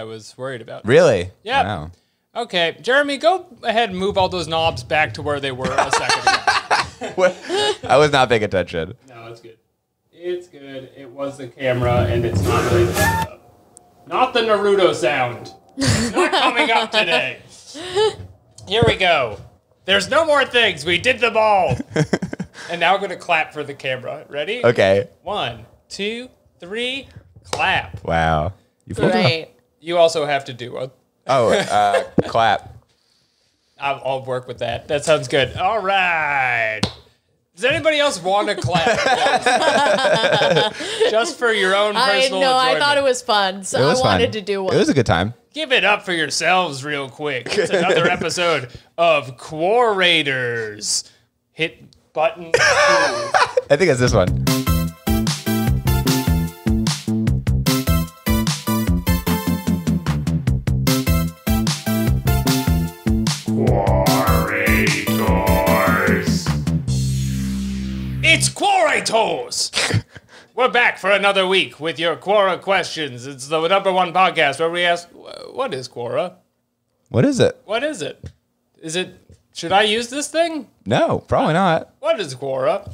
I was worried about. Really? Yeah. Wow. Okay, Jeremy, go ahead and move all those knobs back to where they were a second ago. What? I was not paying attention. No, it's good. It's good. It was the camera, and it's not really the setup. Not the Naruto sound. It's not coming up today. Here we go. There's no more things. We did them all. And now I'm going to clap for the camera. Ready? Okay. 1, 2, 3, clap. Wow. You pulled it Right. You also have to do a... off. Oh, clap. I'll work with that. That sounds good. All right. Does anybody else want to clap? Just for your own personal enjoyment. I thought it was fun, so I wanted to do one. It was a good time. Give it up for yourselves real quick. It's another episode of Quarators. Hit button 2. I think it's this one. It's Quarators! We're back for another week with your Quora questions. It's the #1 podcast where we ask, what is Quora? What is it? What is it? Should I use this thing? No, probably not. What is Quora?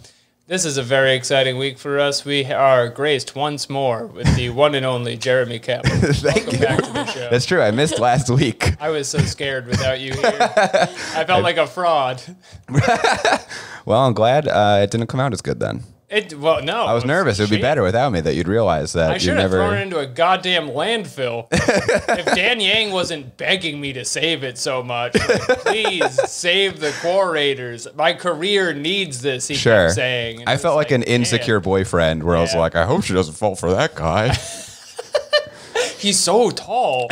This is a very exciting week for us. We are graced once more with the one and only Jeremy Kaplowitz. Welcome back to the show. That's true. I missed last week. I was so scared without you here. I felt like a fraud. Well, I'm glad it didn't come out as good then. Well, no. I was nervous. It would be better without me that you'd realize that I should have thrown it into a goddamn landfill. If Dan Yang wasn't begging me to save it so much, like, please save the Quarators. My career needs this, he kept saying. And I felt like an insecure boyfriend where I was like, I hope she doesn't fall for that guy. He's so tall.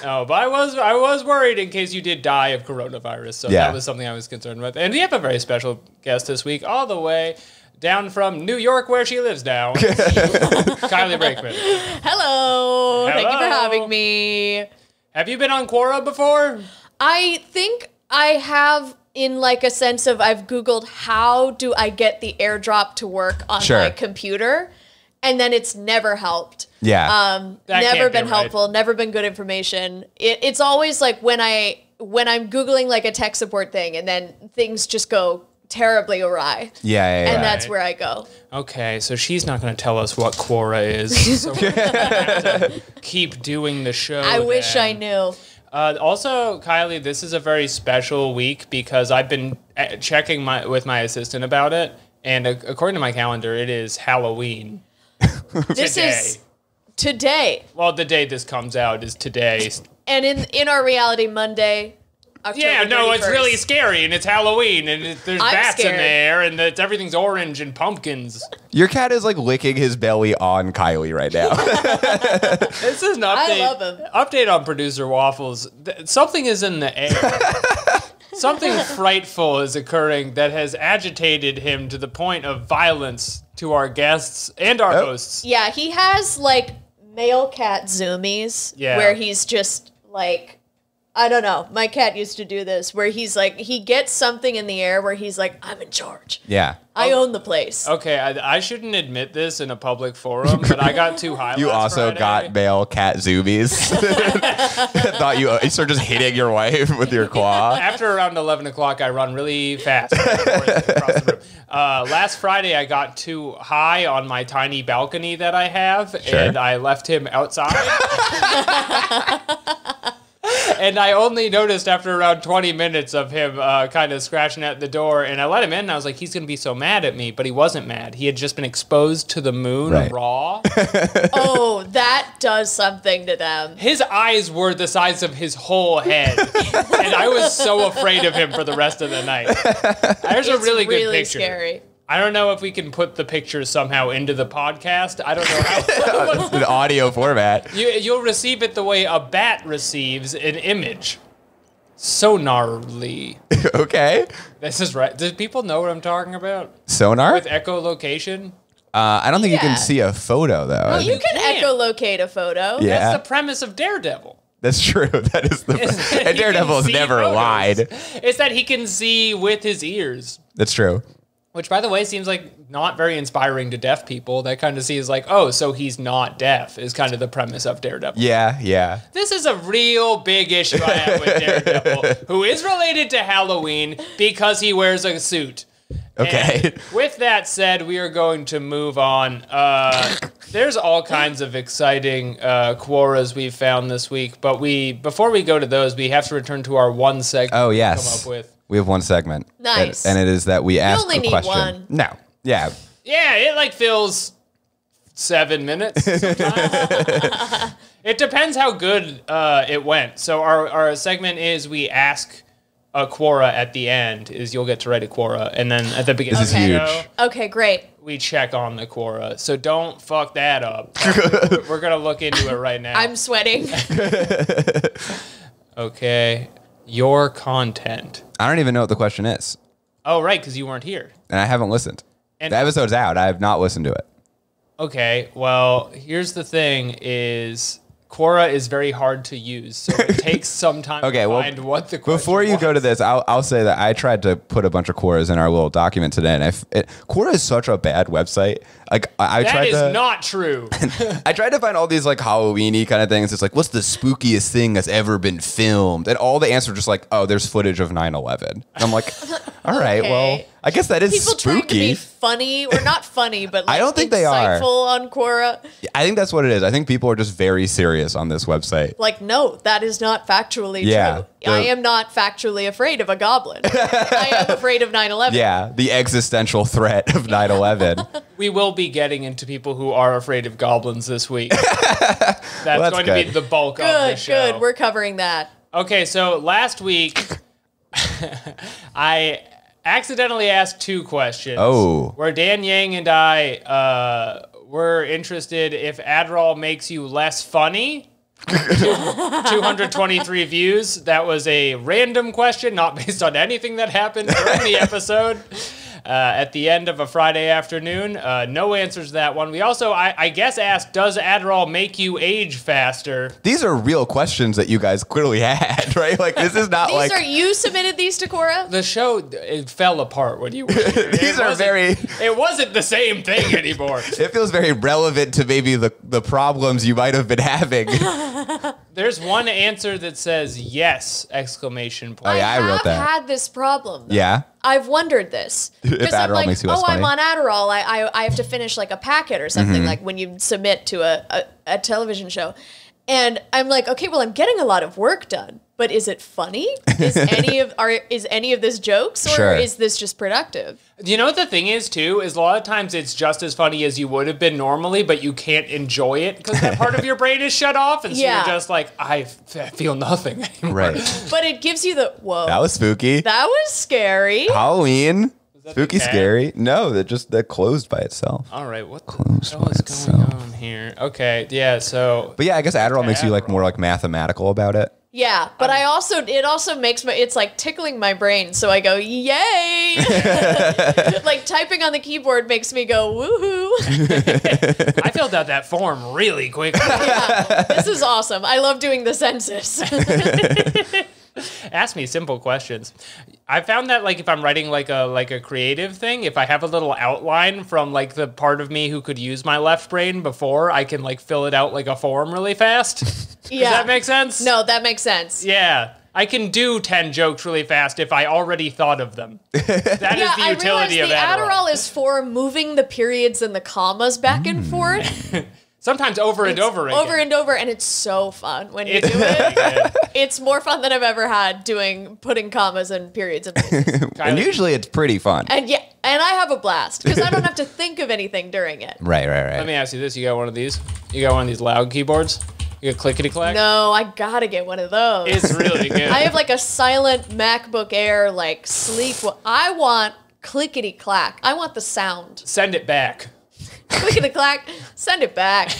No, but I was worried in case you did die of coronavirus. So that was something I was concerned with. And we have a very special guest this week, all the way down from New York, where she lives now. Kylie Brakeman. Hello. Thank you for having me. Have you been on Quora before? I think I have, in like a sense of I've Googled how do I get the AirDrop to work on my computer, and then it's never helped. Yeah. Never been helpful, never been good information. It's always like when I'm Googling like a tech support thing and then things just go terribly awry. Yeah. And that's where I go. Okay, so she's not going to tell us what Quora is. So we're going to have to keep doing the show. I wish I knew. Also, Kylie, this is a very special week because I've been checking with my assistant about it, and according to my calendar, it is Halloween. This is today. Well, the day this comes out is today. And in our reality, Monday, October 31st. It's really scary, and it's Halloween, and there's bats scared. in there, and everything's orange and pumpkins. Your cat is like licking his belly on Kylie right now. This is an update. I love him. Update on Producer Waffles. Something is in the air. Something frightful is occurring that has agitated him to the point of violence to our guests and our hosts. Yeah, he has like male cat zoomies where he's just like, I don't know. My cat used to do this where he's like, he gets something in the air where he's like, I'm in charge. Yeah. I own the place. Okay, I shouldn't admit this in a public forum, but I got too high You last also Friday. got male cat zoomies. Thought you started just hitting your wife with your claw. After around 11 o'clock, I run really fast back and forth across the room. Last Friday, I got too high on my tiny balcony that I have, and I left him outside. And I only noticed after around 20 minutes of him kind of scratching at the door, and I let him in, and I was like, he's going to be so mad at me, but he wasn't mad. He had just been exposed to the moon raw. Oh, that does something to them. His eyes were the size of his whole head, and I was so afraid of him for the rest of the night. There's a really good picture. Scary. I don't know if we can put the pictures somehow into the podcast. I don't know how. An audio format. You'll receive it the way a bat receives an image. So gnarly. Okay. This is right. Do people know what I'm talking about? Sonar? With echolocation? I don't think you can see a photo, though. Oh, you can echolocate a photo. Yeah. That's the premise of Daredevil. That's true. That is the. And Daredevil has never lied. It's that he can see with his ears. That's true. Which, by the way, seems like not very inspiring to deaf people. That kind of seems like, oh, so he's not deaf is kind of the premise of Daredevil. Yeah. This is a real big issue I have with Daredevil, who is related to Halloween because he wears a suit. Okay. And with that said, we are going to move on. There's all kinds of exciting quoras we've found this week, but before we go to those, we have to return to our one segment. Oh, yes. We come up with. We have one segment. Nice. And it is that we ask only a need question. one. No. Yeah. Yeah, it like fills 7 minutes sometimes. It depends how good it went. So our segment is we ask a quora at the end, is you'll get to write a quora, and then at the beginning This of is the huge. show, Okay, great. we check on the quora. So don't fuck that up. We're going to look into it right now. I'm sweating. Okay. Your content. I don't even know what the question is. Oh, right, because you weren't here. And I haven't listened. And- The episode's out. I have not listened to it. Okay, well, here's the thing is Quora is very hard to use, so it takes some time to find what the question before you was. go to this, I'll say that I tried to put a bunch of Quoras in our little document today, and Quora is such a bad website. Like I That tried is to, not true. I tried to find all these like Halloween-y kind of things. It's like, what's the spookiest thing that's ever been filmed? And all the answers are just like, oh, there's footage of 9/11. And I'm like, all right, Okay. well, I guess that is People trying to be spooky. funny, or not funny, but like I don't think they are. insightful on Quora. I think that's what it is. I think people are just very serious on this website. Like, no, that is not factually Yeah, true. I am not factually afraid of a goblin. I am afraid of 9/11. Yeah, the existential threat of 9/11. We will be getting into people who are afraid of goblins this week. That's going to be good. the bulk of the Good, show. good. We're covering that. Okay, so last week, I accidentally asked 2 questions. Oh. Where Dan Yang and I were interested if Adderall makes you less funny. 223 views. That was a random question, not based on anything that happened during the episode. At the end of a Friday afternoon. No answers to that one. We also, I guess, asked, does Adderall make you age faster? These are real questions that you guys clearly had, right? Like, this is not like... You submitted these to Quora? The show, it fell apart when you were here. These are very... It wasn't the same thing anymore. It feels very relevant to maybe the problems you might have been having. There's one answer that says yes, exclamation point. Oh, yeah, I wrote that. have had this problem. Though. Yeah? I've wondered this. If Because I'm Adderall like, makes you less I'm funny. on Adderall. I have to finish like a packet or something, like when you submit to a television show. And I'm like, okay, well, I'm getting a lot of work done. But is it funny? Is any of this jokes, or Sure. is this just productive? You know what the thing is, too, is a lot of times it's just as funny as you would have been normally, but you can't enjoy it because that part of your brain is shut off, and so Yeah. you're just like, I feel nothing anymore. Right. But it gives you the, whoa. That was spooky. That was scary. Halloween. that Spooky, the cat? scary. No, that closed by itself. All right, what the Close hell is by going itself. on here? Okay, yeah, so... But yeah, I guess Adderall makes you like Adderall. more like mathematical about it. Yeah, but it also makes it's like tickling my brain, so I go, yay! Like typing on the keyboard makes me go, woohoo! I filled out that form really quickly. This is awesome. I love doing the census. Ask me simple questions. I found that like if I'm writing like a creative thing, if I have a little outline from like the part of me who could use my left brain before, I can like fill it out like a form really fast. Yeah. Does that make sense? No, that makes sense. Yeah. I can do 10 jokes really fast if I already thought of them. That is the I utility of realized the Adderall. Adderall is for moving the periods and the commas back and forth. Sometimes over and over again. Over and over, and it's so fun when you It's do really it. good. It's more fun than I've ever had putting commas and periods in places. And usually it's pretty fun. And yeah, and I have a blast because I don't have to think of anything during it. Right. Let me ask you this. You got one of these? You got one of these loud keyboards? You got clickety-clack? No, I gotta get one of those. It's really good. I have like a silent MacBook Air, like sleek. I want clickety clack. I want the sound. Send it back. Clickety clack. Send it back.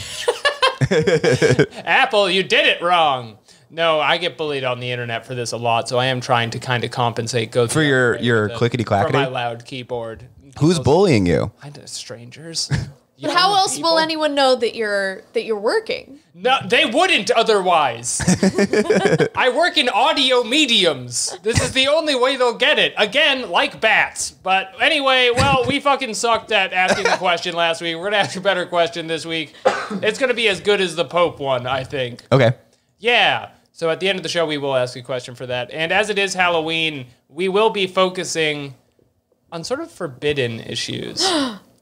Apple, you did it wrong. No, I get bullied on the internet for this a lot, so I am trying to kind of compensate. Go For through your that clickety for my clackety. loud keyboard. Who's bullying you? Kind of strangers. But how Young else people. will anyone know that you're working? No, they wouldn't otherwise. I work in audio mediums. This is the only way they'll get it. Again, like bats. But anyway, well, we fucking sucked at asking the question last week. We're going to ask a better question this week. It's going to be as good as the Pope one, I think. Okay. Yeah. So at the end of the show, we will ask a question for that. And as it is Halloween, we will be focusing on sort of forbidden issues.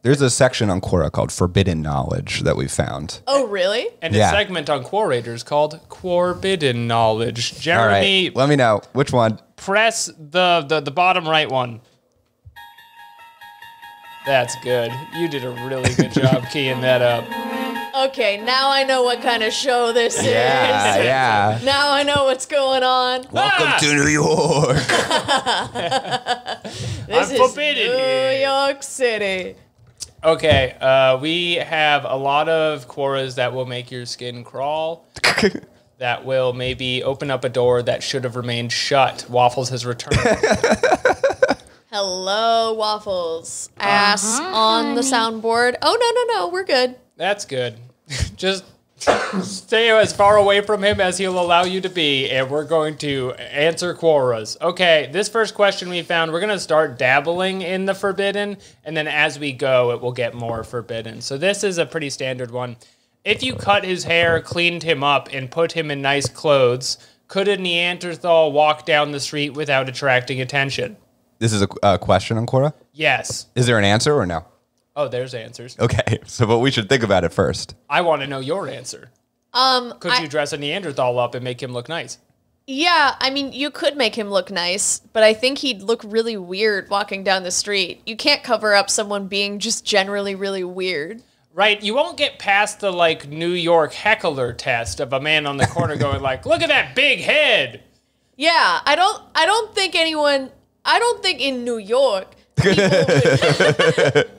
There's a section on Quora called Forbidden Knowledge that we found. Oh, really? And a segment on Quorators called Forbidden Knowledge. Jeremy, all right, let me know. Which one? Press the bottom right one. That's good. You did a really good job keying that up. Okay, now I know what kind of show this is. Yeah. Now I know what's going on. Welcome to New York. This is forbidden New here. York City. Okay, we have a lot of Quoras that will make your skin crawl. That will maybe open up a door that should have remained shut. Waffles has returned. Hello, Waffles. Ass on the soundboard. Oh, no, we're good. That's good. Just stay as far away from him as he'll allow you to be, and we're going to answer Quoras. Okay, this first question we found, we're going to start dabbling in the forbidden, and then as we go, it will get more forbidden. So this is a pretty standard one. If you cut his hair, cleaned him up, and put him in nice clothes, could a Neanderthal walk down the street without attracting attention? This is a question on Quora? Yes. Is there an answer or no? Oh, there's answers. Okay, but we should think about it first. I want to know your answer. Could you dress a Neanderthal up and make him look nice? Yeah, I mean, you could make him look nice, but I think he'd look really weird walking down the street. You can't cover up someone being just generally really weird. Right, you won't get past the, like, New York heckler test of a man on the corner going like, look at that big head. Yeah, I don't think in New York people would,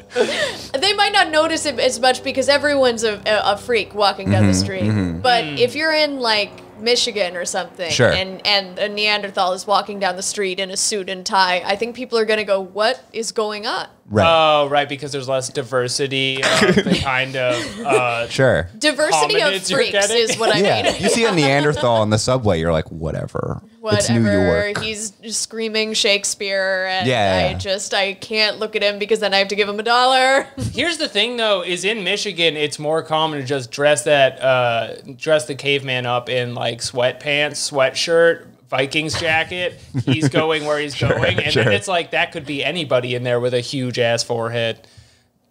they might not notice it as much because everyone's a freak walking down the street. But if you're in like Michigan or something, sure. and a Neanderthal is walking down the street in a suit and tie, I think people are going to go, what is going on? Right. Oh, right, because there's less diversity of the kind of sure. Diversity of hominids you're freaks getting. is what I Yeah, mean. you see a Neanderthal on the subway, you're like, whatever. It's New York. He's just screaming Shakespeare, and Yeah. I can't look at him because then I have to give him $1. Here's the thing, though, is in Michigan, it's more common to just dress the caveman up in, like, sweatpants, sweatshirt, Vikings jacket. He's going where he's going. And then it's like, that could be anybody in there with a huge-ass forehead.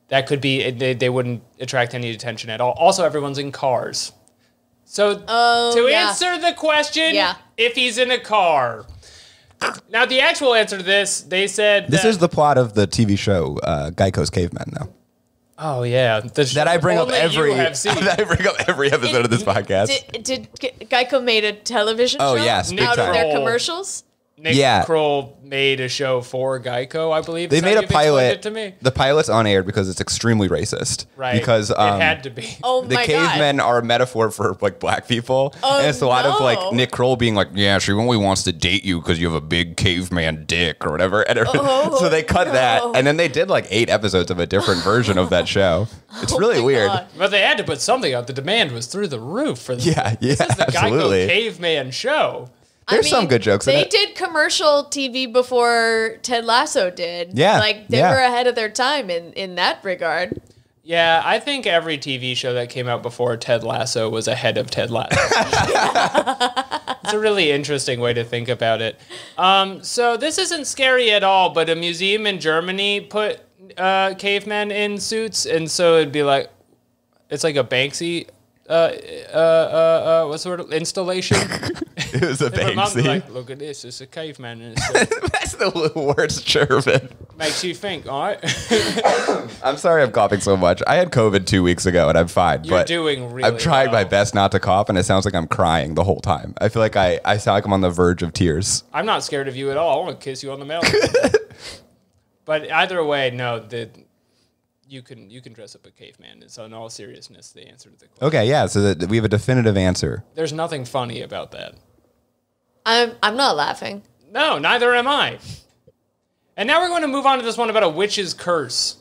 That could be, they wouldn't attract any attention at all. Also, everyone's in cars. So, answer the question, if he's in a car. Now, the actual answer to this, they said This is the plot of the TV show, Geico's Cavemen, though. Oh, yeah. That I bring up every episode of this podcast. Did Geico made a television show? Oh, yes, big out time. of their commercials? Nick Kroll made a show for Geico, I believe. They made a pilot. It to me. The pilot's unaired because it's extremely racist. Right. Because it had to be. Oh the my cavemen are a metaphor for like black people. And it's a lot of like Nick Kroll being like, yeah, she only wants to date you because you have a big caveman dick or whatever. And so they cut that. And then they did like 8 episodes of a different version of that show. It's really weird. God. But they had to put something out. The demand was through the roof for this. This is the absolutely. Geico caveman show. There's some good jokes in it. They did commercial TV before Ted Lasso did. Yeah. Like, they were ahead of their time in that regard. Yeah, I think every TV show that came out before Ted Lasso was ahead of Ted Lasso. It's a really interesting way to think about it. So this isn't scary at all, but a museum in Germany put cavemen in suits, and so it'd be like, it's like a Banksy what sort of installation? It was a Banksy. Like, look at this, it's a caveman in a suit. That's the worst German. Makes you think, all right? I'm sorry I'm coughing so much. I had COVID 2 weeks ago and I'm fine. You're but doing really I'm trying my well. best not to cough and it sounds like I'm crying the whole time. I feel like I sound like I'm on the verge of tears. I'm not scared of you at all. I want to kiss you on the mouth. But either way, no, you can dress up a caveman. It's in all seriousness the answer to the question. Okay, yeah, so we have a definitive answer. There's nothing funny about that. I'm not laughing. No, neither am I. And now we're going to move on to this one about a witch's curse.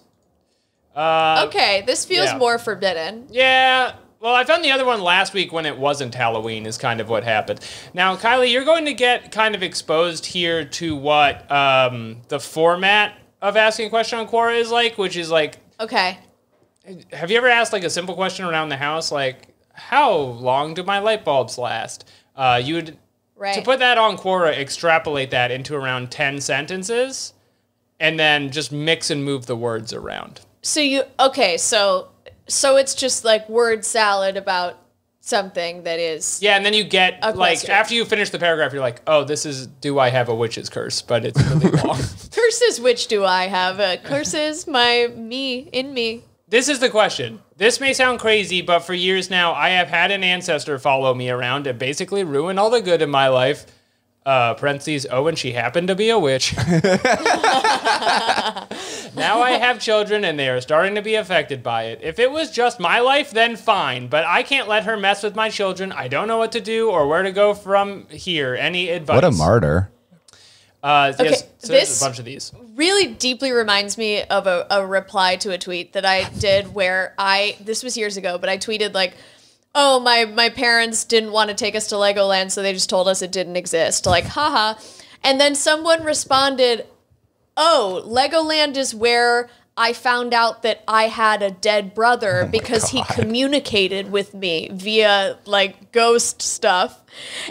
Okay, this feels yeah. more forbidden. Yeah, Well, I found the other one last week when it wasn't Halloween is kind of what happened. Now, Kylie, you're going to get kind of exposed here to what the format of asking a question on Quora is like, which is like... Okay. Have you ever asked like a simple question around the house, like, how long do my light bulbs last? You would, to put that on Quora, extrapolate that into around 10 sentences, and then just mix and move the words around. So it's just like word salad about something that is... Yeah, and then you get, like, after you finish the paragraph, you're like, oh, this is, do I have a witch's curse? But it's really long. Curses, which do I have? Curses, me, in me. This is the question. This may sound crazy, but for years now, I have had an ancestor follow me around and basically ruin all the good in my life. Parentheses, oh, and she happened to be a witch. Now I have children, and they are starting to be affected by it. If it was just my life, then fine, but I can't let her mess with my children. I don't know what to do or where to go from here. Any advice? What a martyr. Yes, so there's a bunch of these. Really deeply reminds me of a reply to a tweet that I did where this was years ago, but I tweeted like, oh, my parents didn't want to take us to Legoland, so they just told us it didn't exist. Like, haha. And then someone responded, oh, Legoland is where I found out that I had a dead brother because he communicated with me via, like, ghost stuff.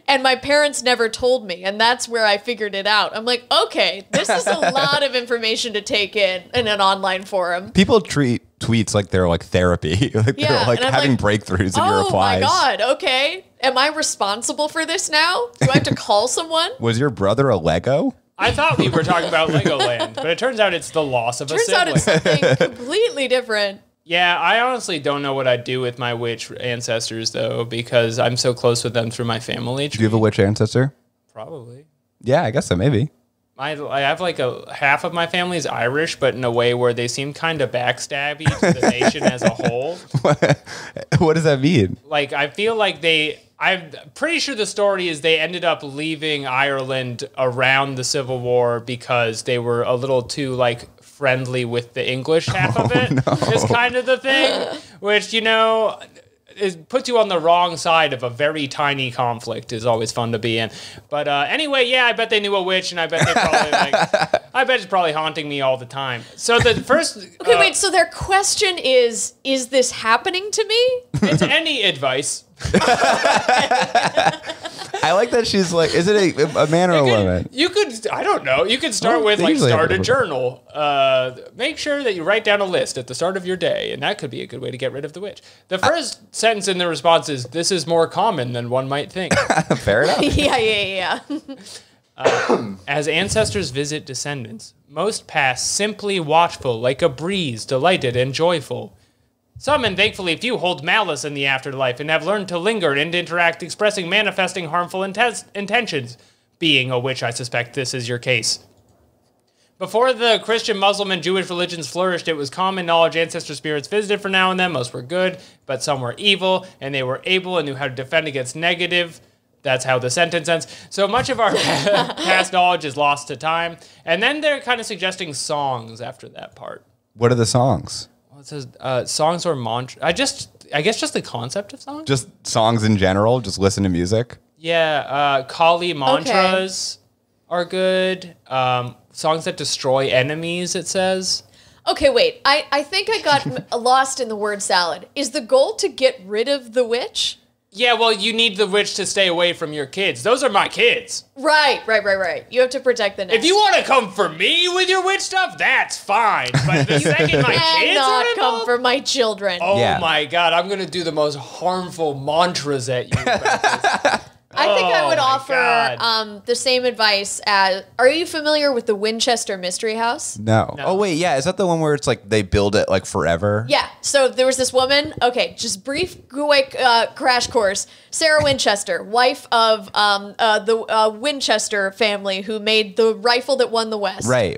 And my parents never told me, and that's where I figured it out. I'm like, okay, this is a lot of information to take in an online forum. People treat tweets like they're like therapy. Like they're like having breakthroughs in your replies. Oh my God, okay. Am I responsible for this now? Do I have to call someone? Was your brother a Lego? I thought we were talking about Legoland, but it turns out it's the loss of a sibling. Turns out it's something completely different. Yeah, I honestly don't know what I'd do with my witch ancestors, though, because I'm so close with them through my family tree. Do you have a witch ancestor? Probably. Yeah, I guess so, maybe. I have like half of my family is Irish, but in a way where they seem kind of backstabby to the nation as a whole. What does that mean? Like, I feel like I'm pretty sure the story is they ended up leaving Ireland around the Civil War because they were a little too, like, friendly with the English half of it. Is kind of the thing, which, you know, puts you on the wrong side of a very tiny conflict. Is always fun to be in. But anyway, yeah, I bet they knew a witch, and I bet they probably I bet it's probably haunting me all the time. So the first okay, wait. So their question is this happening to me? It's any advice. I like that she's like, is it a man or a woman? You could, I don't know. You could start with like start a journal. Make sure that you write down a list at the start of your day, and that could be a good way to get rid of the witch. The first sentence in the response is, "This is more common than one might think." Fair enough. Yeah. As ancestors visit descendants, most pass simply watchful, like a breeze, delighted and joyful. Some, and thankfully few, hold malice in the afterlife and have learned to linger and interact, expressing, manifesting harmful intentions. Being a witch, I suspect this is your case. Before the Christian, Muslim, and Jewish religions flourished, it was common knowledge ancestor spirits visited for now and then. Most were good, but some were evil, and they were able and knew how to defend against negative. That's how the sentence ends. So much of our past knowledge is lost to time. And then they're kind of suggesting songs after that part. What are the songs? It says songs or mantra. I guess just the concept of songs. Just songs in general. Just listen to music. Yeah, Kali mantras are good. Songs that destroy enemies. It says. Okay, wait. I think I got lost in the word salad. Is the goal to get rid of the witch? Yeah, well, you need the witch to stay away from your kids. Those are my kids. Right. You have to protect the nest. If you want to come for me with your witch stuff, that's fine. But the second my kids not are involved, come for my children. Oh my God, I'm going to do the most harmful mantras at you. I think I would offer the same advice as... Are you familiar with the Winchester Mystery House? No. Oh, wait, yeah. Is that the one where it's like they build it like forever? Yeah. So there was this woman... Okay, just brief quick crash course. Sarah Winchester, wife of the Winchester family who made the rifle that won the West. Right.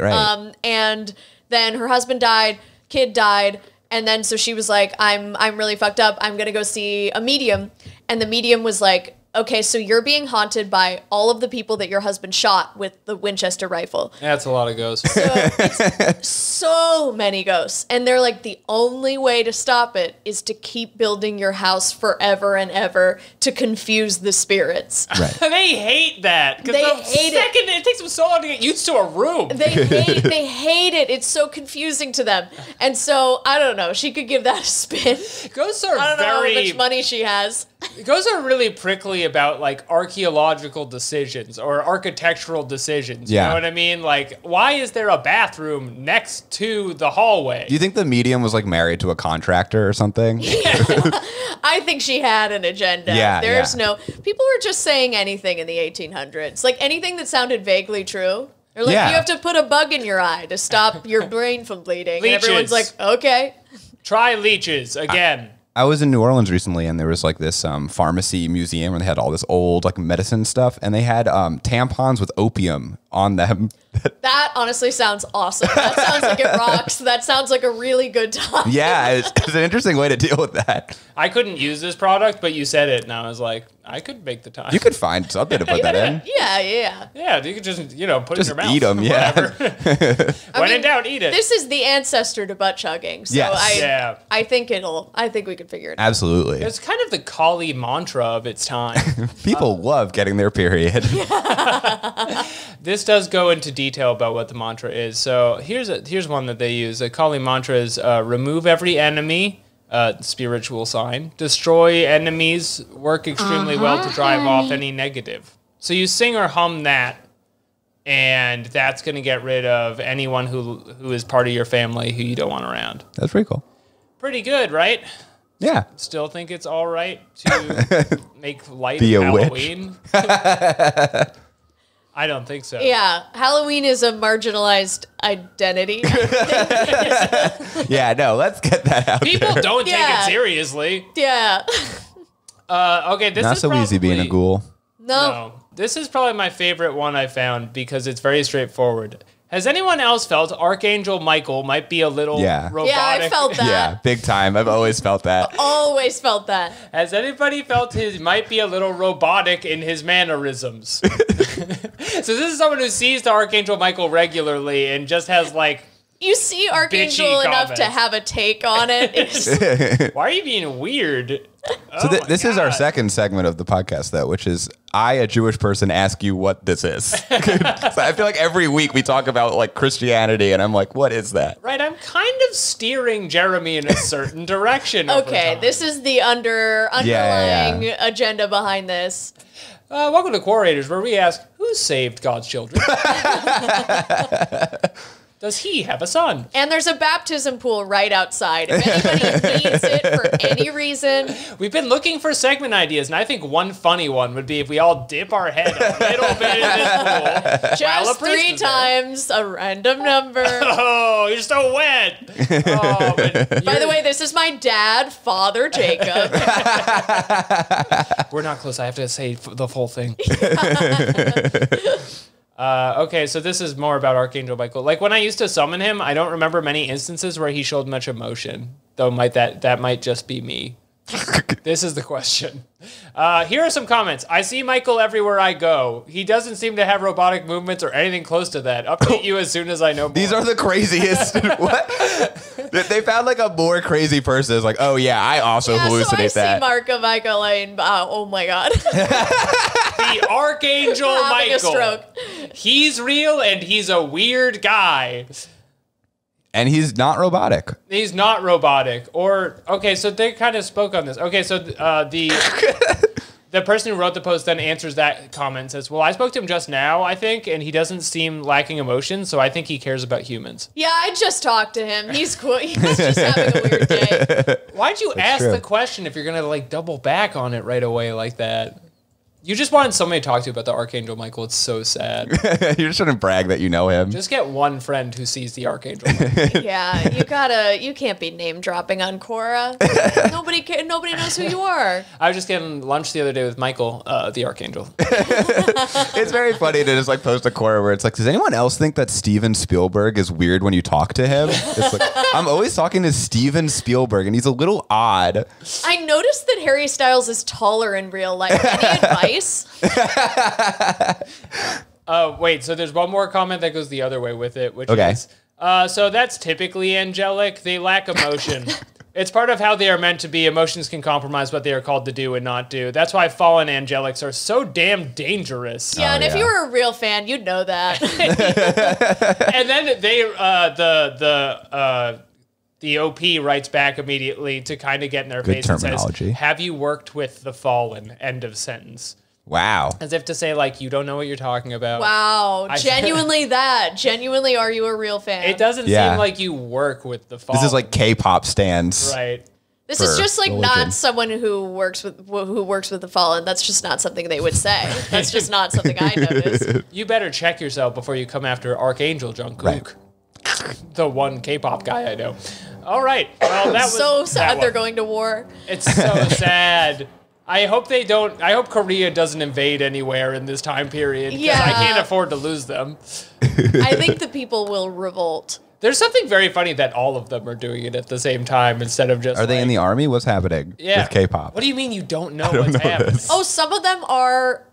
And then her husband died, kid died, and then so she was like, I'm really fucked up. I'm going to go see a medium. And the medium was like... okay, so you're being haunted by all of the people that your husband shot with the Winchester rifle. That's a lot of ghosts. So it's so many ghosts. And they're like, the only way to stop it is to keep building your house forever and ever to confuse the spirits. Right. They hate that. They hate it. It takes them so long to get used to a room. They hate it. It's so confusing to them. And so, I don't know, she could give that a spin. Ghosts are I don't know how much money she has. Ghosts are really prickly about like archaeological decisions or architectural decisions. You know what I mean? Like, why is there a bathroom next to the hallway? Do you think the medium was like married to a contractor or something? I think she had an agenda. Yeah, There's no... People were just saying anything in the 1800s. Like, anything that sounded vaguely true. They're like, you have to put a bug in your eye to stop your brain from bleeding. Leeches. And everyone's like, okay. Try leeches again. I was in New Orleans recently, and there was like this pharmacy museum where they had all this old like medicine stuff, and they had tampons with opium on them. That honestly sounds awesome. That sounds like it rocks. That sounds like a really good time. Yeah, it's an interesting way to deal with that. I couldn't use this product, but you said it, and I was like, I could make the time. You could find something to put that in. Yeah. Yeah, you could just, put it in Just your mouth. eat them, yeah. When in doubt, eat it. This is the ancestor to butt chugging. So Yes. I think we could figure it out. Absolutely. It's kind of the Kali mantra of its time. People love getting their period. This does go into detail about what the mantra is. So here's one that they use. The Kali mantra is remove every enemy, spiritual sign, destroy enemies, work extremely well to drive off any negative. So you sing or hum that, and that's going to get rid of anyone who is part of your family who you don't want around. That's pretty cool. Pretty good, right? Yeah. Still think it's all right to make light Be of a witch. Halloween? I don't think so. Yeah, Halloween is a marginalized identity. Yeah, no, let's get that out People there. don't take it seriously. Yeah. Okay, this Not is so easy being a probably- ghoul. No. This is probably my favorite one I found because it's very straightforward. Has anyone else felt Archangel Michael might be a little robotic? Yeah, I felt that. Yeah, big time. I've always felt that. Always felt that. Has anybody felt his might be a little robotic in his mannerisms? So this is someone who sees the Archangel Michael regularly and just has like... You see Archangel bitchy enough to comments. have a take on it. It's, Why are you being weird? So this is our second segment of the podcast, though, which is I, a Jewish person, ask you what this is. So I feel like every week we talk about like Christianity, and I'm like, what is that? Right, I'm kind of steering Jeremy in a certain direction. okay, this is the underlying agenda behind this. Welcome to Quarrators, where we ask, who saved God's children? Does he have a son? And there's a baptism pool right outside. If anybody needs it for any reason. We've been looking for segment ideas, and I think one funny one would be if we all dip our head a little bit in this pool. Just 3 times a random number. Oh, you're so wet. By the way, this is my dad, Father Jacob. We're not close. I have to say the full thing. Okay, so this is more about Archangel Michael. Like when I used to summon him, I don't remember many instances where he showed much emotion. Though that might just be me. This is the question. Here are some comments. I see Michael everywhere I go. He doesn't seem to have robotic movements or anything close to that. Update you as soon as I know more. These are the craziest. What? They found like a more crazy person. It's like, oh yeah, I also hallucinate so I that. see Marco Michael and oh my god. The Archangel Having Michael. a stroke. He's real and he's a weird guy. And he's not robotic. He's not robotic. So they kind of spoke on this. Okay, so the person who wrote the post then answers that comment and says, well, I spoke to him just now, I think, and he doesn't seem lacking emotion, so I think he cares about humans. Yeah, I just talked to him. He's cool. He's just having a weird day. Why'd you ask true. the question if you're going to like double back on it right away like that? You just wanted somebody to talk to about the Archangel, Michael. It's so sad. You're just trying to brag that you know him. Just get one friend who sees the Archangel. Yeah, you can't be name dropping on Cora. Nobody knows who you are. I was just getting lunch the other day with Michael, the Archangel. It's very funny to just like post a Cora where it's like, does anyone else think that Steven Spielberg is weird when you talk to him? It's like, I'm always talking to Steven Spielberg and he's a little odd. I noticed that Harry Styles is taller in real life. Any advice? Wait, so there's one more comment that goes the other way with it, which is, so that's typically angelic. They lack emotion. It's part of how they are meant to be. Emotions can compromise what they are called to do and not do. That's why fallen angelics are so damn dangerous. Yeah, if you were a real fan, you'd know that. And then the OP writes back immediately to kind of get in their face and says, have you worked with the fallen? End of sentence. Wow. As if to say, like, you don't know what you're talking about. Wow. Genuinely, are you a real fan? It doesn't seem like you work with the fallen. This is like K-pop stans. Right. This is just like not someone who works with the fallen. That's just not something they would say. That's just not something I notice. You better check yourself before you come after Archangel Jungkook. Right. The one K-pop guy I know. All right. Well, that was so sad they're going to war. It's so sad. I hope Korea doesn't invade anywhere in this time period. Yeah. I can't afford to lose them. I think the people will revolt. There's something very funny that all of them are doing it at the same time instead of just. Are they in the army? What's happening with K-pop? What do you mean you don't know what's happening? Oh, some of them are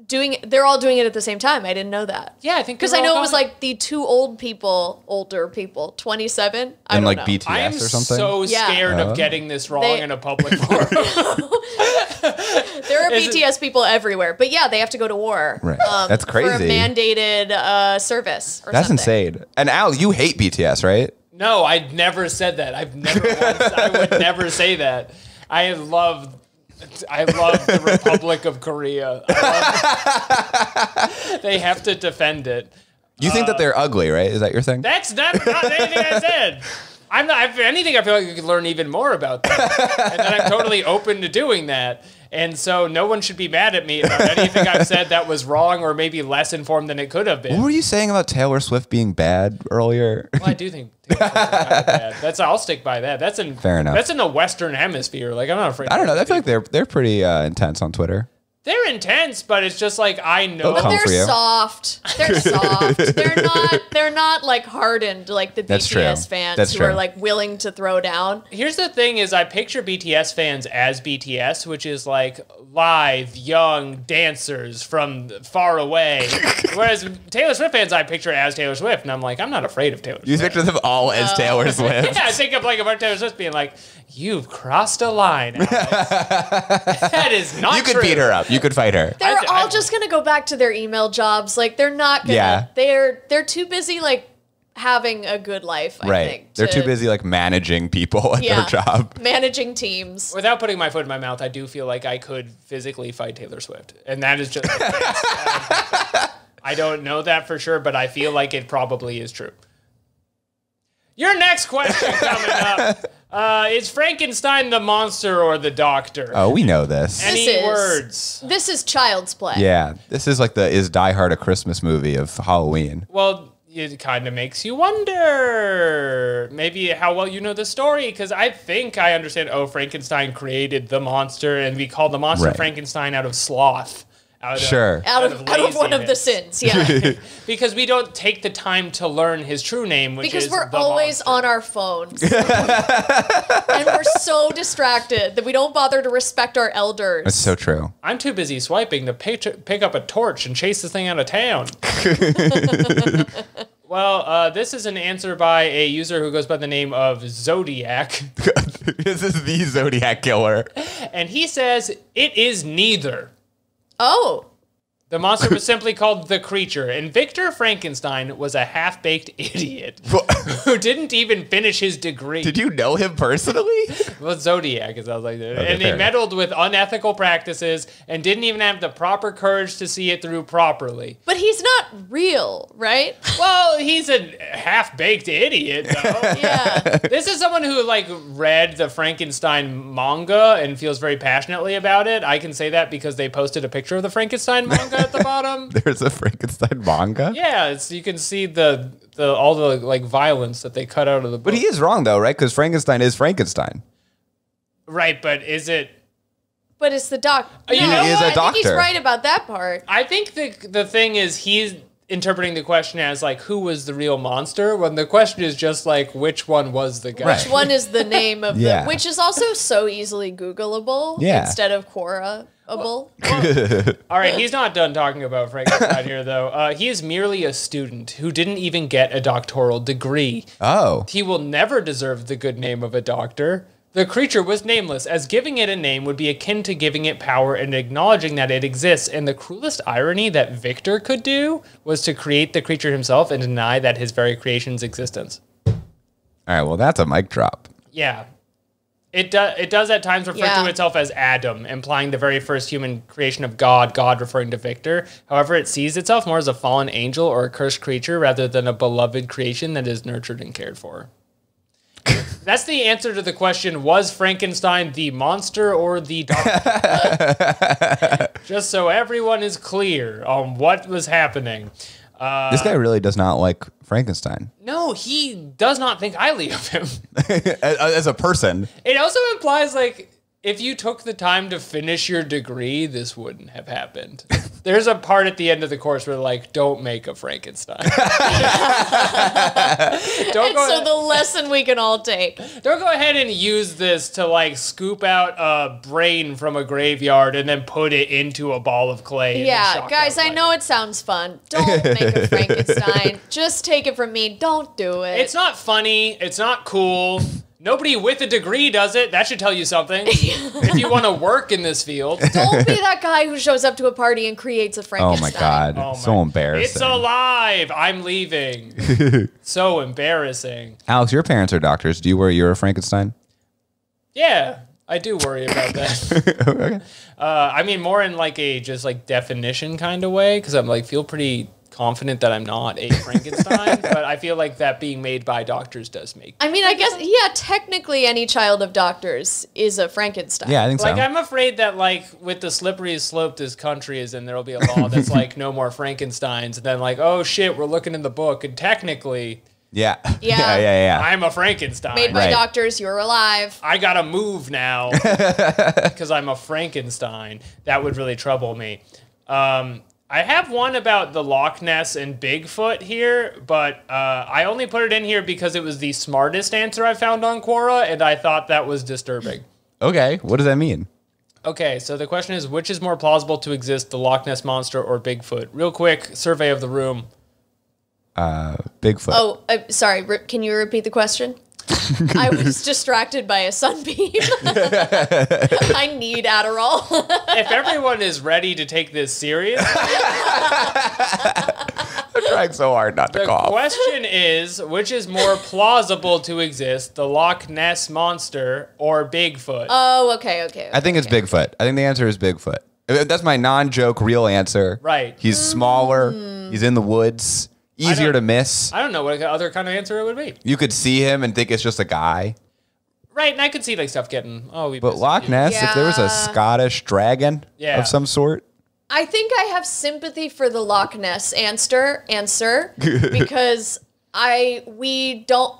they're all doing it at the same time. I didn't know that. Yeah, I think because I know it was like the two older people, 27. I don't like know. BTS or something. I'm so scared of getting this wrong in a public forum. There are BTS people everywhere, but yeah, they have to go to war. Right. That's crazy. For a mandated service or That's something. insane. And Al, you hate BTS, right? No, I never said that. I would never say that. I love the Republic of Korea. They have to defend it. You think that they're ugly, right? Is that your thing? That's not anything I said. I'm not. If anything, I feel like you could learn even more about them, and then I'm totally open to doing that. And so, no one should be mad at me about anything I've said that was wrong or maybe less informed than it could have been. What were you saying about Taylor Swift being bad earlier? Well, I do think Taylor Swift is kind of bad. I'll stick by that. Fair enough. That's in the Western Hemisphere. Like, I'm not afraid. I don't know. I feel like they're pretty intense on Twitter. They're intense, but it's just like I know. But they're soft. They're soft. They're not like hardened like the BTS fans who are like willing to throw down. Here's the thing: is I picture BTS fans as BTS, which is like live, young dancers from far away. Whereas Taylor Swift fans, I picture as Taylor Swift, and I'm like, I'm not afraid of Taylor Swift. You picture them all as Taylor Swift. Yeah, I think of like about Taylor Swift being like, "You've crossed a line, Alex." That is not true. You could beat her up. You could fight her. They're all just gonna go back to their email jobs. Like they're not gonna. Yeah. They're too busy like having a good life. I think they're too busy like managing people at their job, managing teams. Without putting my foot in my mouth, I do feel like I could physically fight Taylor Swift, and that is just. I don't know that for sure, but I feel like it probably is true. Your next question coming up. Is Frankenstein the monster or the doctor? Oh, we know this. Any words? This is Child's Play. Yeah, this is like is Die Hard a Christmas movie of Halloween? Well, it kind of makes you wonder maybe how well you know the story, because I think I understand, Frankenstein created the monster, and we call the monster Frankenstein out of sloth. Out of one of the sins, because we don't take the time to learn his true name, because we're always on our phones, and we're so distracted that we don't bother to respect our elders. That's so true. I'm too busy swiping to pick up a torch and chase this thing out of town. Well, this is an answer by a user who goes by the name of Zodiac. This is the Zodiac killer, and he says it is neither. Oh. The monster was simply called the Creature, and Victor Frankenstein was a half-baked idiot who didn't even finish his degree. Did you know him personally? Well, Zodiac, it sounds like that. Okay, and he meddled with unethical practices and didn't even have the proper courage to see it through properly. But he's not real, right? Well, he's a half-baked idiot, though. Yeah. This is someone who, like, read the Frankenstein manga and feels very passionately about it. I can say that because they posted a picture of the Frankenstein manga at the bottom. There's a Frankenstein manga? Yeah, you can see all the like violence that they cut out of the book. But he is wrong, though, right? Because Frankenstein is Frankenstein. Right, but is it... But it's the doctor. You know he is a I think doctor. he's right about that part. I think the thing is he's interpreting the question as, like, who was the real monster, when the question is just, like, which one was the guy. Which one is the name of Yeah. the... Which is also so easily Googleable instead of Quora-able. All right, he's not done talking about Frankenstein here, though. He is merely a student who didn't even get a doctoral degree. Oh. He will never deserve the good name of a doctor. The creature was nameless, as giving it a name would be akin to giving it power and acknowledging that it exists. And the cruelest irony that Victor could do was to create the creature himself and deny that his very creation's existence. All right, well, that's a mic drop. Yeah. It does at times refer to itself as Adam, implying the very first human creation of God, God referring to Victor. However, it sees itself more as a fallen angel or a cursed creature rather than a beloved creation that is nurtured and cared for. That's the answer to the question, was Frankenstein the monster or the doctor? Just so everyone is clear on what was happening. This guy really does not like Frankenstein. No, he does not think highly of him. As a person. It also implies, like, if you took the time to finish your degree, this wouldn't have happened. There's a part at the end of the course where, like, don't make a Frankenstein. So the lesson we can all take. Don't go ahead and use this to, like, scoop out a brain from a graveyard and then put it into a ball of clay. Yeah, guys, I know it sounds fun. Don't make a Frankenstein. Just take it from me. Don't do it. It's not funny. It's not cool. Nobody with a degree does it. That should tell you something. If you want to work in this field. Don't be that guy who shows up to a party and creates a Frankenstein. Oh my God. So embarrassing. It's alive. I'm leaving. So embarrassing. Alex, your parents are doctors. Do you worry you're a Frankenstein? Yeah, I do worry about that. Okay. I mean, more in like a just like definition kind of way, because I'm like feel pretty confident that I'm not a Frankenstein, but I feel like that being made by doctors does make. I mean, I guess, yeah, technically any child of doctors is a Frankenstein. Yeah, I think so. Like, I'm afraid that, like, with the slippery slope this country is in, there'll be a law that's like, no more Frankensteins, and then like, oh shit, we're looking in the book, and technically... Yeah. Yeah. I'm a Frankenstein. Made by doctors, you're alive. I gotta move now because I'm a Frankenstein. That would really trouble me. I have one about the Loch Ness and Bigfoot here, but I only put it in here because it was the smartest answer I found on Quora, and I thought that was disturbing. Okay, what does that mean? Okay, so the question is, which is more plausible to exist, the Loch Ness Monster or Bigfoot? Real quick, survey of the room. Bigfoot. Oh, sorry, can you repeat the question? I was distracted by a sunbeam. I need Adderall. If everyone is ready to take this serious, I'm trying so hard not to cough. The question is, which is more plausible to exist, the Loch Ness Monster or Bigfoot? Oh, okay. I think it's Bigfoot. I think the answer is Bigfoot. That's my non-joke real answer. Right. He's smaller. He's in the woods. Easier to miss. I don't know what other kind of answer it would be. You could see him and think it's just a guy. Right, and I could see like stuff getting, But Loch Ness, if there was a Scottish dragon of some sort. I think I have sympathy for the Loch Ness answer because we don't,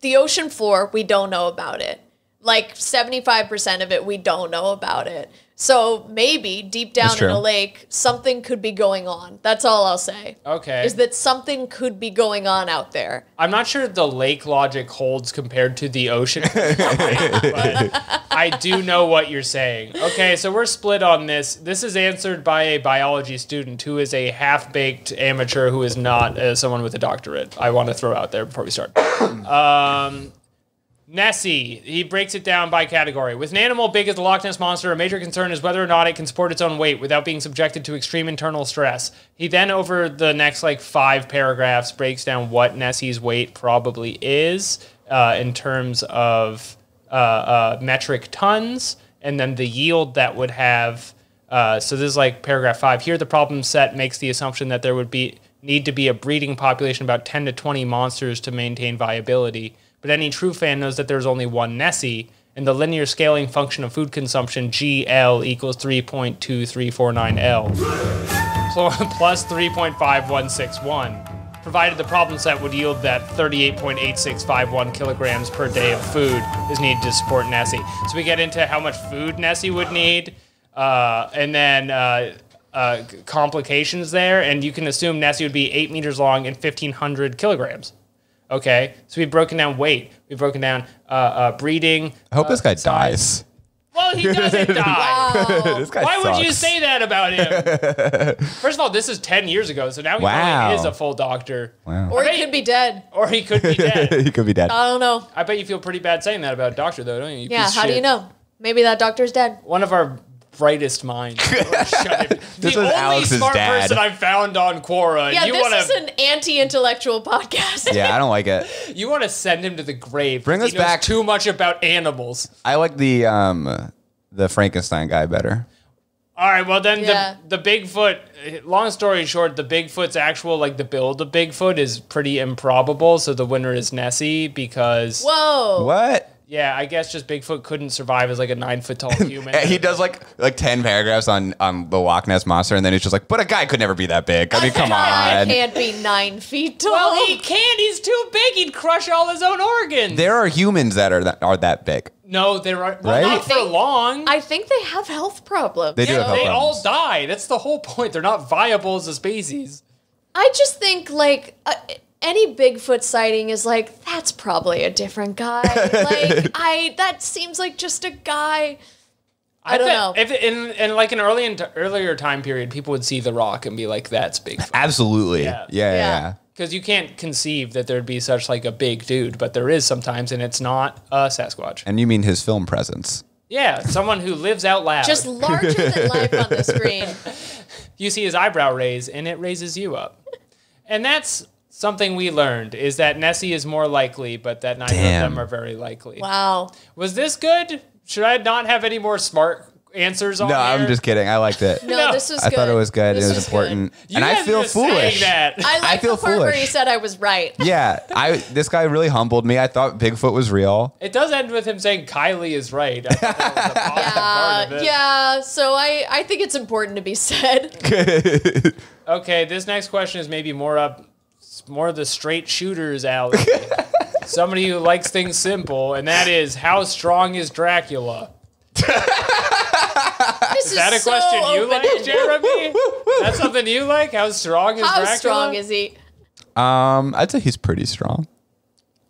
the ocean floor, we don't know about it. Like 75% of it, we don't know about it. So maybe deep down in a lake, something could be going on. That's all I'll say. Okay. Is that something could be going on out there. I'm not sure the lake logic holds compared to the ocean, but I do know what you're saying. Okay, so we're split on this. This is answered by a biology student who is a half-baked amateur who is not someone with a doctorate. I want to throw out there before we start. Nessie, he breaks it down by category. With an animal big as the Loch Ness Monster, a major concern is whether or not it can support its own weight without being subjected to extreme internal stress. He then, over the next 5 paragraphs, breaks down what Nessie's weight probably is in terms of metric tons, and then the yield that would have. So this is paragraph 5. Here, the problem set makes the assumption that there would need to be a breeding population of about 10 to 20 monsters to maintain viability. But any true fan knows that there's only one Nessie, and the linear scaling function of food consumption, GL, equals 3.2349L. So plus 3.5161, provided the problem set would yield that 38.8651 kilograms per day of food is needed to support Nessie. So we get into how much food Nessie would need, and then complications there, and you can assume Nessie would be 8 meters long and 1,500 kilograms. Okay, so we've broken down weight. We've broken down breeding. I hope this guy dies. Well, he doesn't die. Wow. This guy Why sucks. would you say that about him? First of all, this is 10 years ago, so now he probably is a full doctor. Wow. Or he could be dead. Or he could be dead. He could be dead. I don't know. I bet you feel pretty bad saying that about a doctor, though, don't you? Yeah, how do you know? Maybe that doctor's dead. One of our brightest minds. The was only Alex's smart dad. person I've found on Quora. Yeah, You this wanna, is an anti-intellectual podcast. Yeah, I don't like it. You want to send him to the grave. Bring 'cause us he knows back. too much about animals. I like the Frankenstein guy better. All right, well then Yeah. the Bigfoot. Long story short, the Bigfoot's actual the build of Bigfoot is pretty improbable. So the winner is Nessie because Whoa. What? yeah, I guess just Bigfoot couldn't survive as a 9 foot tall human. He does like 10 paragraphs on the Loch Ness Monster, and then he's just like, but a guy could never be that big. I mean, come I on. can't be 9 feet tall. Well, he can't. He's too big. He'd crush all his own organs. There are humans that are that big. No, there are Right? not for long. I think they have health problems. They do have health They all problems. die. That's the whole point. They're not viable as a species. I just think any Bigfoot sighting is that's probably a different guy. That seems like just a guy. I don't know. If in an earlier time period, people would see The Rock and be like, "That's Bigfoot," Absolutely. Yeah. Yeah. because you can't conceive that there'd be such a big dude, but there is sometimes, and it's not a Sasquatch. And you mean his film presence. Yeah, someone who lives out loud. Just larger than life on the screen. You see his eyebrow raise, and it raises you up. And that's something we learned, is that Nessie is more likely, but that neither of them are very likely. Wow. Was this good? Should I not have any more smart answers on No, here? I'm just kidding. I liked it. No, this was I good. thought it was good. This It was important. You And I guys feel were saying foolish. that. I like feel the part where foolish. he said I was right. Yeah, this guy really humbled me. I thought Bigfoot was real. It does end with him saying Kylie is right. I thought that was a positive part of it. Yeah, so I think it's important to be said. Okay, this next question is maybe more the straight shooter's alley. Somebody who likes things simple, and that is, how strong is Dracula? This Is that a question you like, Jeremy? That's something you like? How strong is How Dracula? strong is he? I'd say he's pretty strong.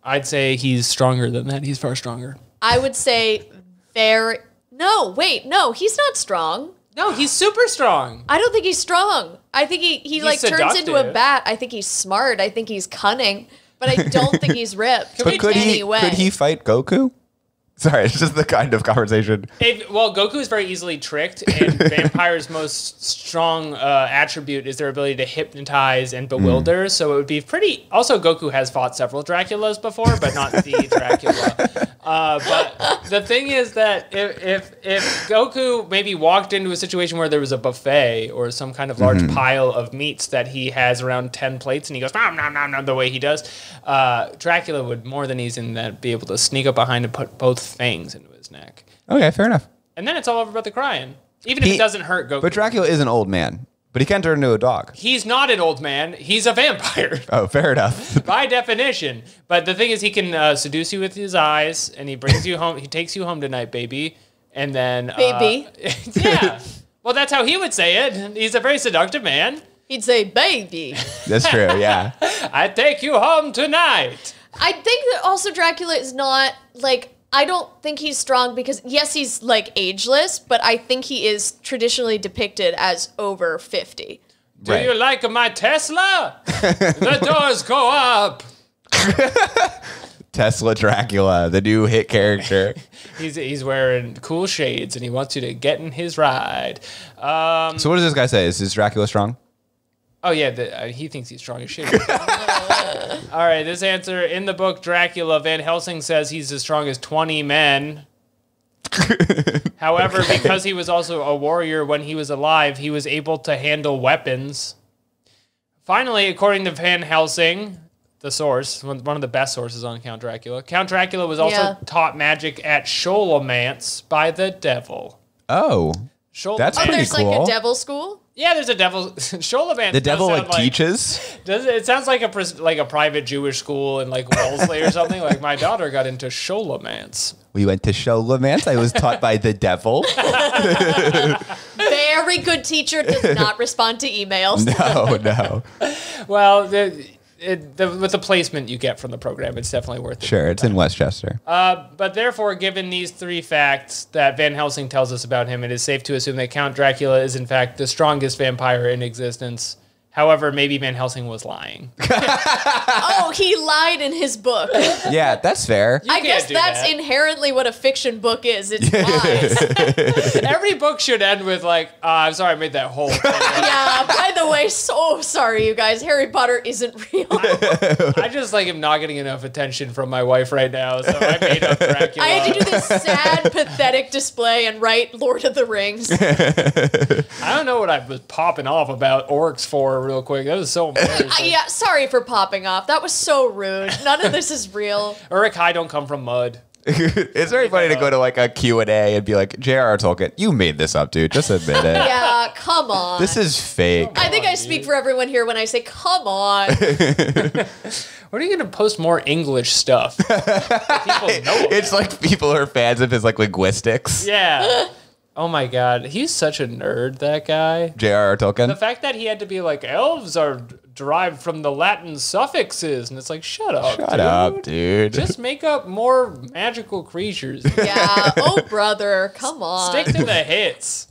I'd say he's stronger than that. He's far stronger. I would say very... No, wait, no, he's not strong. No, he's super strong. I don't think he's strong. I think he turns into a seductive. bat. I think he's smart. I think he's cunning. But I don't think he's ripped But could in any he way. could he fight Goku? Sorry, it's just the kind of conversation. Well, Goku is very easily tricked, and Vampire's most strong attribute is their ability to hypnotize and bewilder. So it would be pretty. Also, Goku has fought several Draculas before, but not the Dracula. But the thing is that if Goku maybe walked into a situation where there was a buffet or some kind of large pile of meats that he has around 10 plates, and he goes nom nom nom nom the way he does, Dracula would more than easy than that be able to sneak up behind and put both fangs into his neck. Okay, fair enough. And then it's all over about the crying. Even if it doesn't hurt Goku. But Dracula is an old man. But he can turn into a dog. He's not an old man. He's a vampire. Oh, fair enough. By definition. But the thing is, he can seduce you with his eyes, and he brings you home. He takes you home tonight, baby. And then... Baby? Yeah. Well, that's how he would say it. He's a very seductive man. He'd say, baby. That's true, yeah. I take you home tonight. I think that also Dracula is not, I don't think he's strong because, yes, he's, ageless, but I think he is traditionally depicted as over 50. Do Right. you like my Tesla? The doors go up. Tesla Dracula, the new hit character. He's wearing cool shades, and he wants you to get in his ride. So what does this guy say? Is Dracula strong? Oh, yeah, he thinks he's strong as shit. All right, this answer, in the book Dracula, Van Helsing says he's as strong as 20 men. However, because he was also a warrior when he was alive, he was able to handle weapons. Finally, according to Van Helsing, the source, one of the best sources on Count Dracula was also taught magic at Scholomance by the devil. Oh, that's pretty there's cool. Like a devil school? Yeah, there's a devil. Scholomance. The devil teaches. It sounds like a private Jewish school in like Wellesley or something. Like my daughter got into Scholomance. We went to Scholomance. I was taught by the devil. Very good teacher, does not respond to emails. No. Well, with the placement you get from the program, it's definitely worth it. Sure, it's in Westchester. But therefore, given these 3 facts that Van Helsing tells us about him, it is safe to assume that Count Dracula is in fact the strongest vampire in existence. However, maybe Van Helsing was lying. Oh, he lied in his book. Yeah, that's fair. I guess that's inherently what a fiction book is. It's lies. Every book should end with like, I'm sorry I made that whole thing. Yeah, by the way, so sorry, you guys. Harry Potter isn't real. I just like am not getting enough attention from my wife right now, so I made up Dracula. I had to do this sad, pathetic display and write Lord of the Rings. I don't know what I was popping off about orcs for real quick. That was so embarrassing. Yeah, sorry for popping off. That was so rude. None of this is real. Uruk Hai don't come from mud. It's very funny to go to like a Q&A and be like, J.R.R. Tolkien, you made this up, dude. Just admit it. Yeah, come on. This is fake. I think I speak for everyone here when I say, come on. When are you going to post more English stuff? People know It's like people are fans of his like linguistics. Yeah. Oh my god, he's such a nerd, that guy. J.R.R. Tolkien? The fact that he had to be like, elves are derived from the Latin suffixes, and it's like, shut up, dude. Just make up more magical creatures. Yeah, oh brother, come on. Stick to the hits.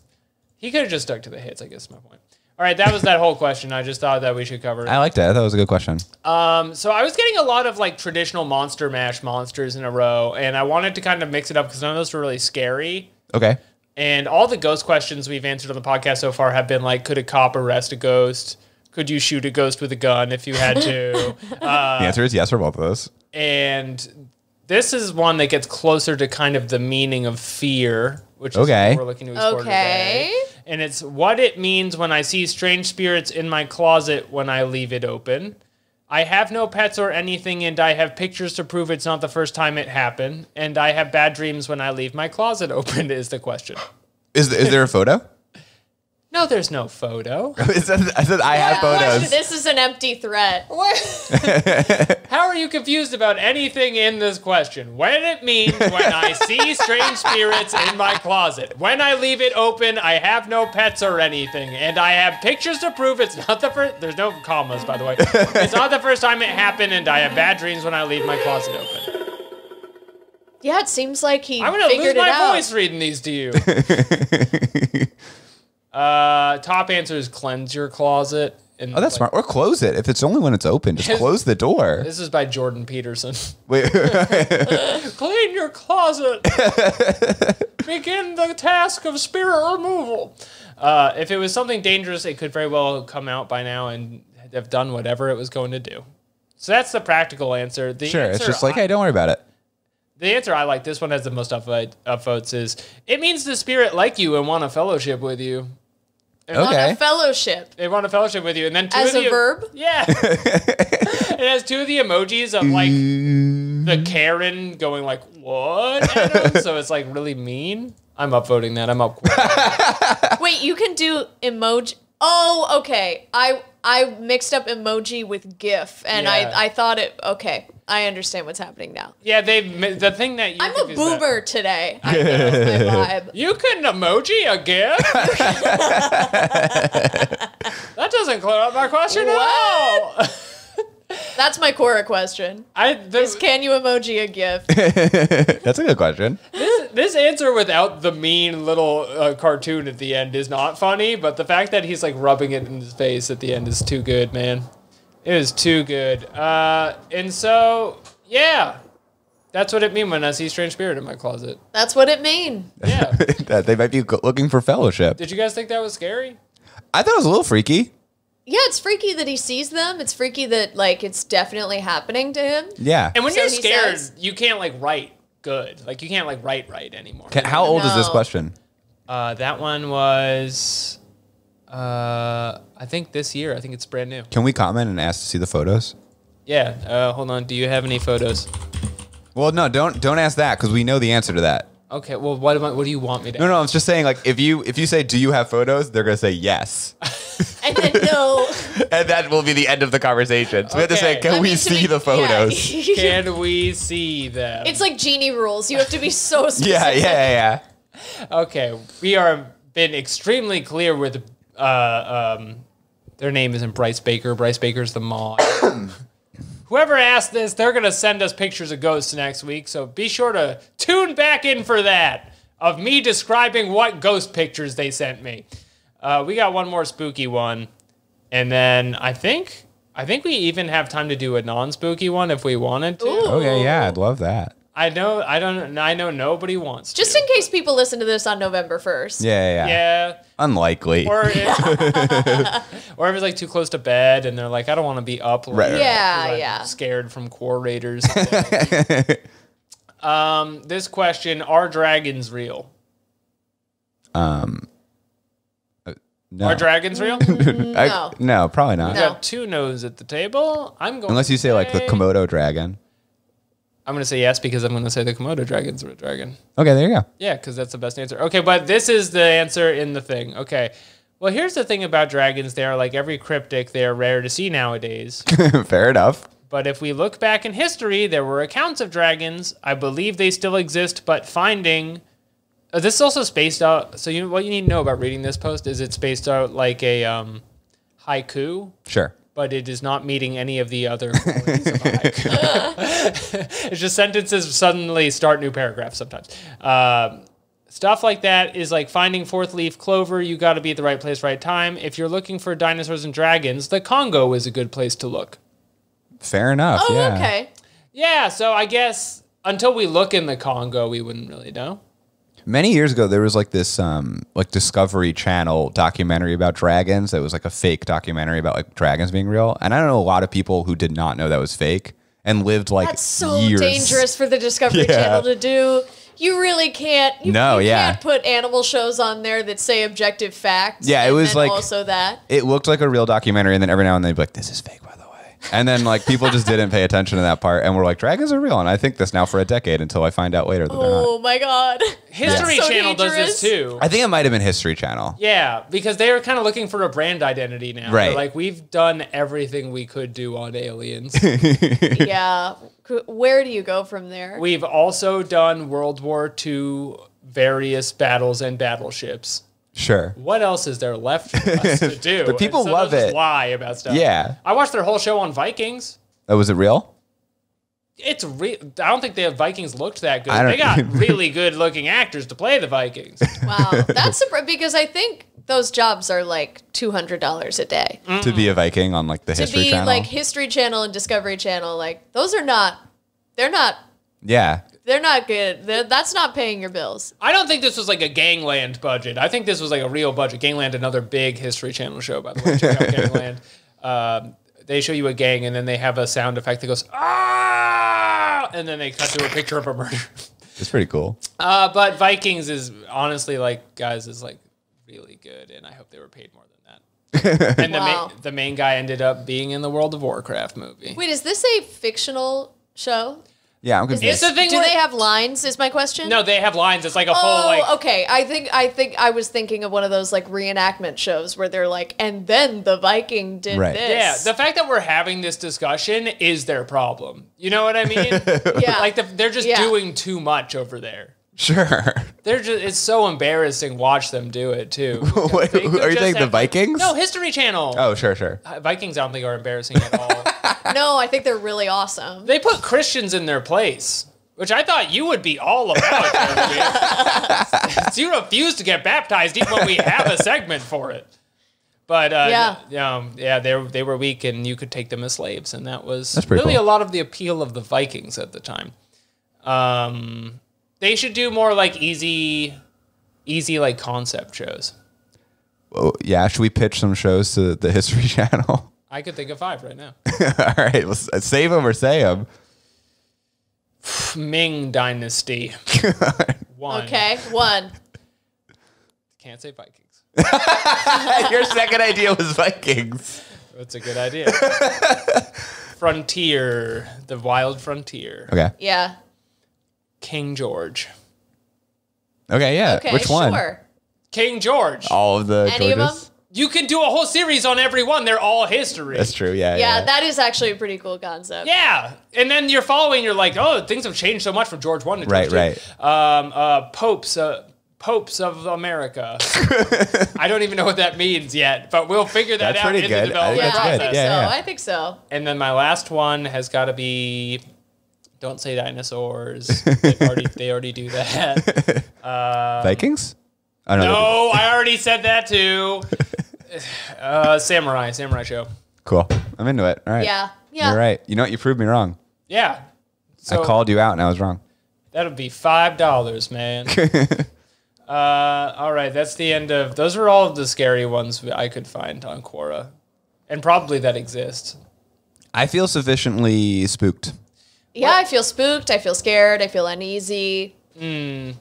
He could have just stuck to the hits, I guess is my point. All right, that was that whole question. I just thought that we should cover it. I liked it. I thought it was a good question. So I was getting a lot of like traditional Monster Mash monsters in a row, and I wanted to kind of mix it up because none of those were really scary. Okay. And all the ghost questions we've answered on the podcast so far have been like, could a cop arrest a ghost? Could you shoot a ghost with a gun if you had to? The answer is yes for both of those. And this is one that gets closer to kind of the meaning of fear, which is what we're looking to explore today. And it's what it means when I see strange spirits in my closet when I leave it open. I have no pets or anything, and I have pictures to prove it's not the first time it happened. And I have bad dreams when I leave my closet open is the question. Is there a photo? No, there's no photo. I said I have photos. This is an empty threat. What? How are you confused about anything in this question? What it means when I see strange spirits in my closet. When I leave it open, I have no pets or anything. And I have pictures to prove it's not the first... There's no commas, by the way. It's not the first time it happened, and I have bad dreams when I leave my closet open. Yeah, it seems like he I'm going to lose my out. voice reading these to you. Top answer is cleanse your closet. And that's smart. Or close it. If it's only when it's open, just close the door. This is by Jordan Peterson. Wait. Clean your closet. Begin the task of spirit removal. If it was something dangerous, it could very well come out by now and have done whatever it was going to do. So that's the practical answer. It's just like, hey, don't worry about it. The answer I like, this one has the most upvotes, is it means the spirit like you and want a fellowship with you. Want a fellowship. They want a fellowship with you. And then as a verb? Yeah. It has two of the emojis of like the Karen going like, what? At him? So it's like really mean. I'm upvoting that. I'm up. Wait, you can do emoji. Oh, okay. I mixed up emoji with GIF, and Yeah. I thought it. Okay, I understand what's happening now. Yeah, the thing that you. I'm a boomer today. I know it's my vibe. You can emoji a GIF? That doesn't clear up my question at all. That's my Quora question. Can you emoji a GIF? That's a good question. This answer without the mean little cartoon at the end is not funny, but the fact that he's like rubbing it in his face at the end is too good, man. It is too good. And so, yeah, That's what it means when I see strange spirit in my closet. That's what it mean. Yeah. That they might be looking for fellowship. Did you guys think that was scary? I thought it was a little freaky. Yeah, it's freaky that he sees them. It's freaky that, like, it's definitely happening to him. Yeah. And when So you're he scared, says- you can't, like, write good. Like, you can't, like, write right anymore. How old is this No. question? That one was, I think this year. I think it's brand new. Can we comment and ask to see the photos? Yeah. Hold on. Do you have any photos? Well, no, don't ask that because we know the answer to that. Okay. Well, what do you want me to? No, I was just saying, like, if you say, do you have photos? They're gonna say yes, And then no. and that will be the end of the conversation. So we have to say, Okay. can we see the photos? Yeah. Can we see them? It's like genie rules. You have to be so specific. Yeah. Okay. We are been extremely clear with. Their name isn't Bryce Baker. Bryce Baker's the mod. Whoever asked this, they're going to send us pictures of ghosts next week, so be sure to tune back in for that, of me describing what ghost pictures they sent me. We got one more spooky one, and then I think we even have time to do a non-spooky one if we wanted to. Ooh. Okay, yeah, I'd love that. I know nobody wants to. Just in case people listen to this on November 1st. Yeah. Yeah. Unlikely. Or if it's like too close to bed and they're like, I don't want to be up. Like, Right. Yeah, I'm yeah. Scared from core raiders. This question: are dragons real? No. Are dragons real? No. No, probably not. We got two no's at the table. I'm going. Unless you say like the Komodo dragon. I'm going to say yes because I'm going to say the Komodo dragon's a dragon. Okay, there you go. Yeah, because that's the best answer. Okay, but this is the answer in the thing. Okay. Well, here's the thing about dragons. They are like every cryptid. They are rare to see nowadays. Fair enough. But if we look back in history, there were accounts of dragons. I believe they still exist, but finding... this is also spaced out... So what you need to know about reading this post is it's spaced out like a haiku. Sure. But it is not meeting any of the other qualities of a haiku. It's just sentences suddenly start new paragraphs sometimes. Stuff like that is like finding fourth leaf clover. You got to be at the right place, right time. If you're looking for dinosaurs and dragons, the Congo is a good place to look. Fair enough. Oh, yeah. okay. Yeah, so I guess until we look in the Congo, we wouldn't really know. Many years ago, there was like this like Discovery Channel documentary about dragons. That was like a fake documentary about like dragons being real. And I don't know a lot of people who did not know that was fake and lived like That's so years. dangerous for the Discovery Channel to do. You really can't. You can't put animal shows on there that say objective facts. Yeah, it and was then like also that. It looked like a real documentary, and then every now and then they'd be like, "This is fake, by the way." And then like people just didn't pay attention to that part, and we're like, "Dragons are real," and I think this now for a decade until I find out later that they're not. Oh my god. History That's so Channel does dangerous. this too. I think it might have been History Channel. Yeah, because they are kind of looking for a brand identity now. Right. They're like, we've done everything we could do on aliens. Yeah. Where do you go from there? We've also done World War II various battles and battleships. Sure. What else is there left for us to do? But people And so love they'll just it. lie about stuff. Yeah. I watched their whole show on Vikings. Oh, was it real? It's I don't think the Vikings looked that good. I don't- They got really good looking actors to play the Vikings. Wow. That's because I think those jobs are like $200 a day. To be a Viking on like the To History be Channel. like History Channel and Discovery Channel, like those are not. They're not yeah. good. That's not paying your bills. I don't think this was like a Gangland budget. I think this was like a real budget. Gangland, another big History Channel show, by the way. Check out Gangland. They show you a gang, and then they have a sound effect that goes, ah! And then they cut to a picture of a murder. It's pretty cool. But Vikings is honestly, like, guys, is like really good, and I hope they were paid more than that. And Wow. the main guy ended up being in the World of Warcraft movie. Wait, is this a fictional show? Yeah, I'm Is confused. this, the thing do where- they have lines? Is my question. No, they have lines. It's like a full, Oh, like... okay. I think I was thinking of one of those like reenactment shows where they're like, and then the Viking did Right. this. Yeah, the fact that we're having this discussion is their problem. You know what I mean? Yeah. Like, they're just Yeah. doing too much over there. Sure. It's so embarrassing. Watch them do it too. Wait, They could are you just saying the have, like- Vikings? No, History Channel. Oh, sure. Vikings, I don't think are embarrassing at all. No, I think they're really awesome. They put Christians in their place, which I thought you would be all about. Jeremy. You refuse to get baptized even when we have a segment for it. But they were weak, and you could take them as slaves, and that was pretty really cool. a lot of the appeal of the Vikings at the time. They should do more like easy like concept shows. Well, yeah, should we pitch some shows to the History Channel? I could think of 5 right now. All right, let's save them or say them. Ming Dynasty. 1. Okay, 1. Can't say Vikings. Your second idea was Vikings. That's a good idea. Frontier. The Wild Frontier. Okay. Yeah. King George. Okay, yeah. Okay, Which one? Sure. King George. All of the Any of Georges? them? You can do a whole series on every one. They're all history. That's true, yeah. Yeah, that is actually a pretty cool concept. Yeah. And then you're following, you're like, oh, things have changed so much from George 1 to George 2. Right. Popes of America. I don't even know what that means yet, but we'll figure that That's out in pretty the good. development That's process. good. Yeah. I think so. And then my last one has got to be, don't say dinosaurs. They already do that. Vikings? Oh, No, I already said that too. Samurai show. Cool. I'm into it. All right. Yeah. You're right. You know what? You proved me wrong. Yeah. So I called you out and I was wrong. that'll be $5, man. All right, that's the end of... Those are all of the scary ones I could find on Quora. And probably that exist. I feel sufficiently spooked. Yeah, I feel spooked. I feel scared. I feel uneasy. Kylie,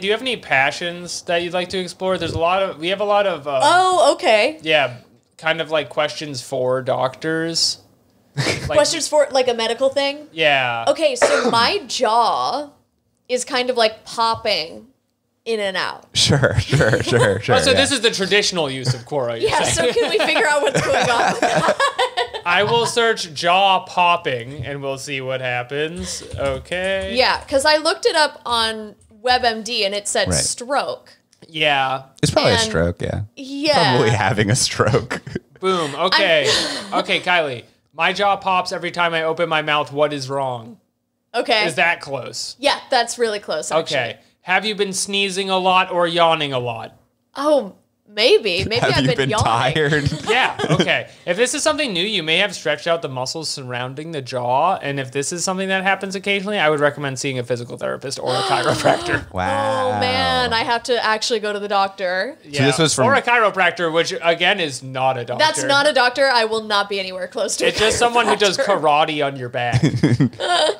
do you have any passions that you'd like to explore? We have a lot of... Oh, okay. Yeah, kind of like questions for doctors. Like, Questions for like a medical thing? Yeah. Okay, so my jaw is kind of like popping in and out. Sure. Oh, so yeah. this is the traditional use of Quora, you're Yeah, saying. so can we figure out what's going on with that? I will search jaw popping, and we'll see what happens. Okay. Yeah, because I looked it up on WebMD, and it said Right. stroke. Yeah. It's probably a and- stroke, yeah. Yeah. Probably having a stroke. Boom. Okay. Okay, Kylie. My jaw pops every time I open my mouth. What is wrong? Okay. Is that close? Yeah, that's really close, actually. Okay. Have you been sneezing a lot or yawning a lot? Oh, maybe. Maybe Have I've you been yawning. tired? Yeah. Okay. If this is something new, you may have stretched out the muscles surrounding the jaw. And if this is something that happens occasionally, I would recommend seeing a physical therapist or a chiropractor. Wow. Oh, man. I have to actually go to the doctor. Yeah. this was from- Or a chiropractor, which, again, is not a doctor. That's not a doctor. I will not be anywhere close to It's just someone who does karate on your back.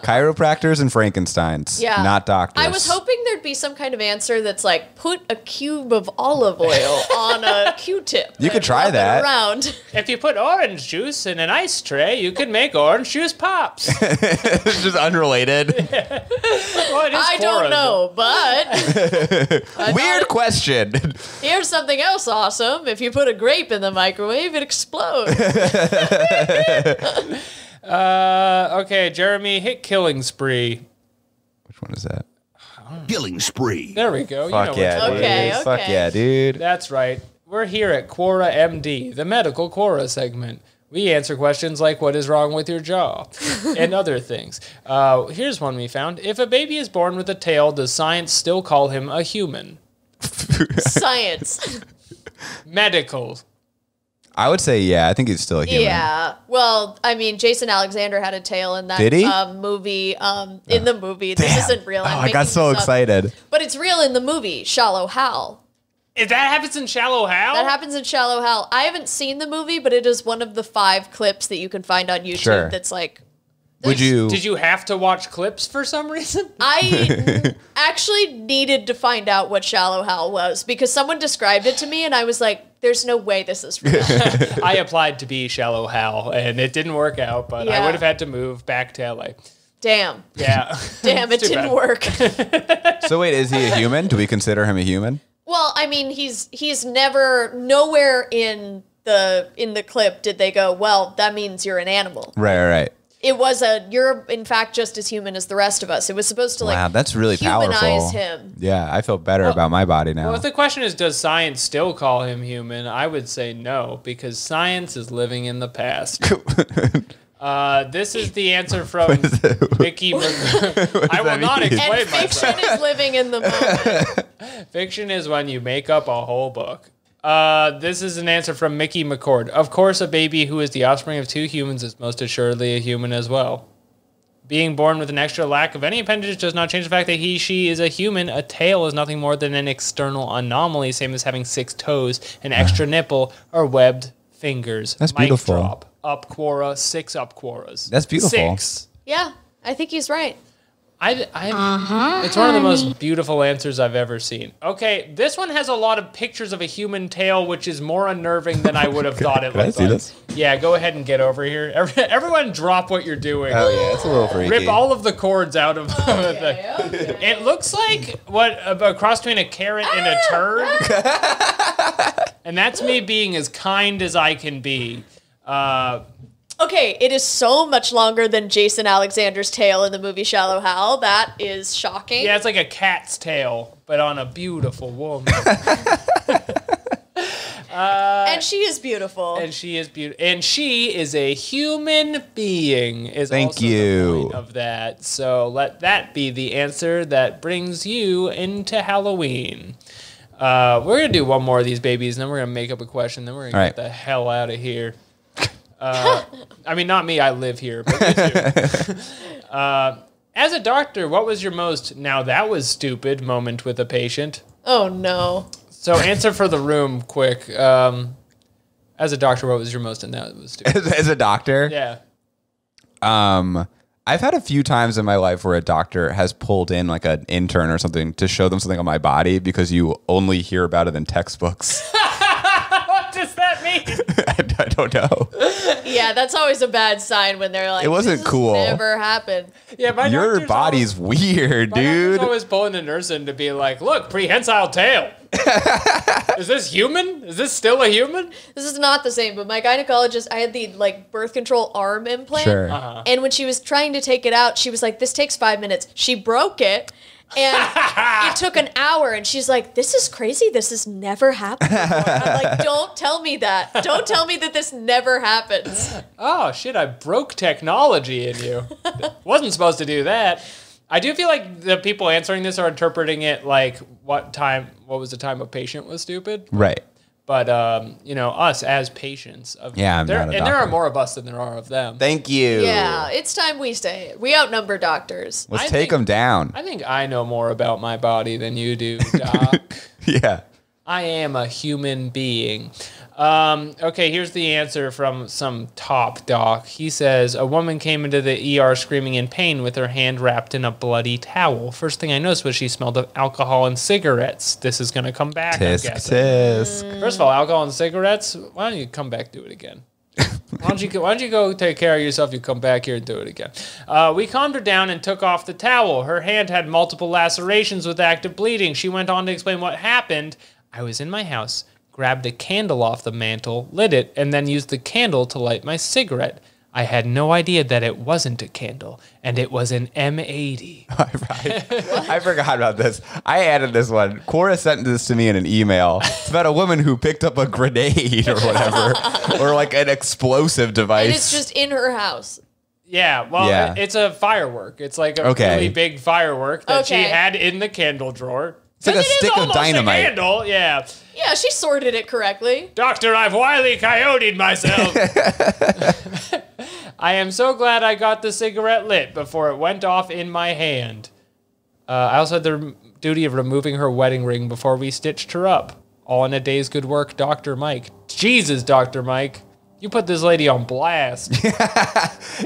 Chiropractors and Frankensteins. Yeah. Not doctors. I was hoping there'd be some kind of answer that's like, put a cube of olive oil on a Q-tip. You could and try rub it that. around. If you put orange juice in an ice tray, you can make orange juice pops. It's just unrelated. Well, it is I don't Quora. know, but Weird question. here's something else awesome. If you put a grape in the microwave, it explodes. Okay, Jeremy, hit Killing Spree. Which one is that? Killing spree. There we go. Fuck you know yeah, which dude. one. Okay, Fuck okay. yeah, dude. That's right. We're here at Quora MD, the medical Quora segment. We answer questions like what is wrong with your jaw and other things. Here's one we found. If a baby is born with a tail, does science still call him a human? Science. Medical. I would say, yeah, I think he's still a human. Yeah. Well, I mean, Jason Alexander had a tail in that Did he? movie. In the movie. This isn't real. Oh, I'm I got making so this up. excited. But it's real in the movie, Shallow Hal. If that happens in Shallow Hal? That happens in Shallow Hal. I haven't seen the movie, but it is one of the 5 clips that you can find on YouTube Sure. that's like... Would you? Did you have to watch clips for some reason? I actually needed to find out what Shallow Hal was because someone described it to me and I was like, there's no way this is real. I applied to be Shallow Hal, and it didn't work out, but I Yeah. would have had to move back to LA. Damn. Yeah. Damn, it It's too didn't bad. work. So wait, is he a human? Do we consider him a human? Well, I mean, he's never nowhere in the clip did they go, well, that means you're an animal. Right. It was you're in fact just as human as the rest of us. It was supposed to like Wow, that's really humanize powerful. him. Yeah, I feel better about my body now. Well, if the question is, does science still call him human? I would say no, because science is living in the past. This is the answer from Mickey. I will that not mean? explain And fiction myself. is living in the moment. Fiction is when you make up a whole book. This is an answer from Mickey McCord. Of course, a baby who is the offspring of 2 humans is most assuredly a human as well. Being born with an extra lack of any appendage does not change the fact that she is a human. A tail is nothing more than an external anomaly, same as having 6 toes, an extra nipple, or webbed fingers. That's beautiful. Mic drop. Up quora, 6 up quoras. That's beautiful. 6. Yeah, I think he's right. It's one of the most beautiful answers I've ever seen. Okay, this one has a lot of pictures of a human tail, which is more unnerving than I would have thought it looked Can I see like. this? Yeah, go ahead and get over here. Everyone drop what you're doing. Oh yeah, it's a little freaky. Rip all of the cords out of the Okay. It looks like a cross between a carrot and a turd. And that's me being as kind as I can be. Okay, it is so much longer than Jason Alexander's tail in the movie Shallow Hal. That is shocking. Yeah, it's like a cat's tail, but on a beautiful woman. And she is beautiful. And she is beautiful. And she is a human being. Thank also you. the point of that. So let that be the answer that brings you into Halloween. We're going to do one more of these babies, and then we're going to make up a question, then we're going to get the hell out of here. I mean, not me, I live here, but you too. As a doctor, what was your most, now that was stupid, moment with a patient? Oh, no. So answer for the room, quick. As a doctor, what was your most, and that was stupid? As a doctor? Yeah. I've had a few times in my life where a doctor has pulled in like an intern or something to show them something on my body because you only hear about it in textbooks. What does that mean? I don't know. Yeah, that's always a bad sign when they're like, It wasn't this cool. Never happened. Yeah, my Your doctor's body's weird, My doctor's dude. always pulling a nurse in to be like, look, prehensile tail. Is this human? Is this still a human? This is not the same, but my gynecologist, I had the like birth control arm implant. Sure. And when she was trying to take it out, she was like, this takes 5 minutes. She broke it. And it took an hour, and she's like, this is crazy. This has never happened before. I'm like, don't tell me that. Don't tell me that this never happens. Oh, shit, I broke technology in you. Wasn't supposed to do that. I do feel like the people answering this are interpreting it like what was the time a patient was stupid? Right. But, us as patients. Yeah, I'm not a and there doctor. are more of us than there are of them. Thank you. Yeah, it's time we say it. We outnumber doctors. Let's I take think- them down. I think I know more about my body than you do, Doc. Yeah. I am a human being. Okay, here's the answer from some top doc. He says, a woman came into the ER screaming in pain with her hand wrapped in a bloody towel. First thing I noticed was she smelled of alcohol and cigarettes. This is going to come back, I'm Tisk guessing. tisk. First of all, alcohol and cigarettes, why don't you come back, do it again? Why don't you go take care of yourself? You come back here and do it again. We calmed her down and took off the towel. Her hand had multiple lacerations with active bleeding. She went on to explain what happened. I was in my house, grabbed a candle off the mantle, lit it, and then used the candle to light my cigarette. I had no idea that it wasn't a candle, and it was an M80. I forgot about this. I added this one. Cora sent this to me in an email. It's about a woman who picked up a grenade or whatever, or like an explosive device. And it's just in her house. Yeah, well, Yeah. it's a firework. It's like a Okay. really big firework that she Okay. had in the candle drawer. It's like a It is stick of almost dynamite. A candle, yeah. Yeah, she sorted it correctly. Doctor, I've Wile E. Coyote'd myself. I am so glad I got the cigarette lit before it went off in my hand. I also had the duty of removing her wedding ring before we stitched her up. All in a day's good work, Dr. Mike. Jesus, Dr. Mike. You put this lady on blast.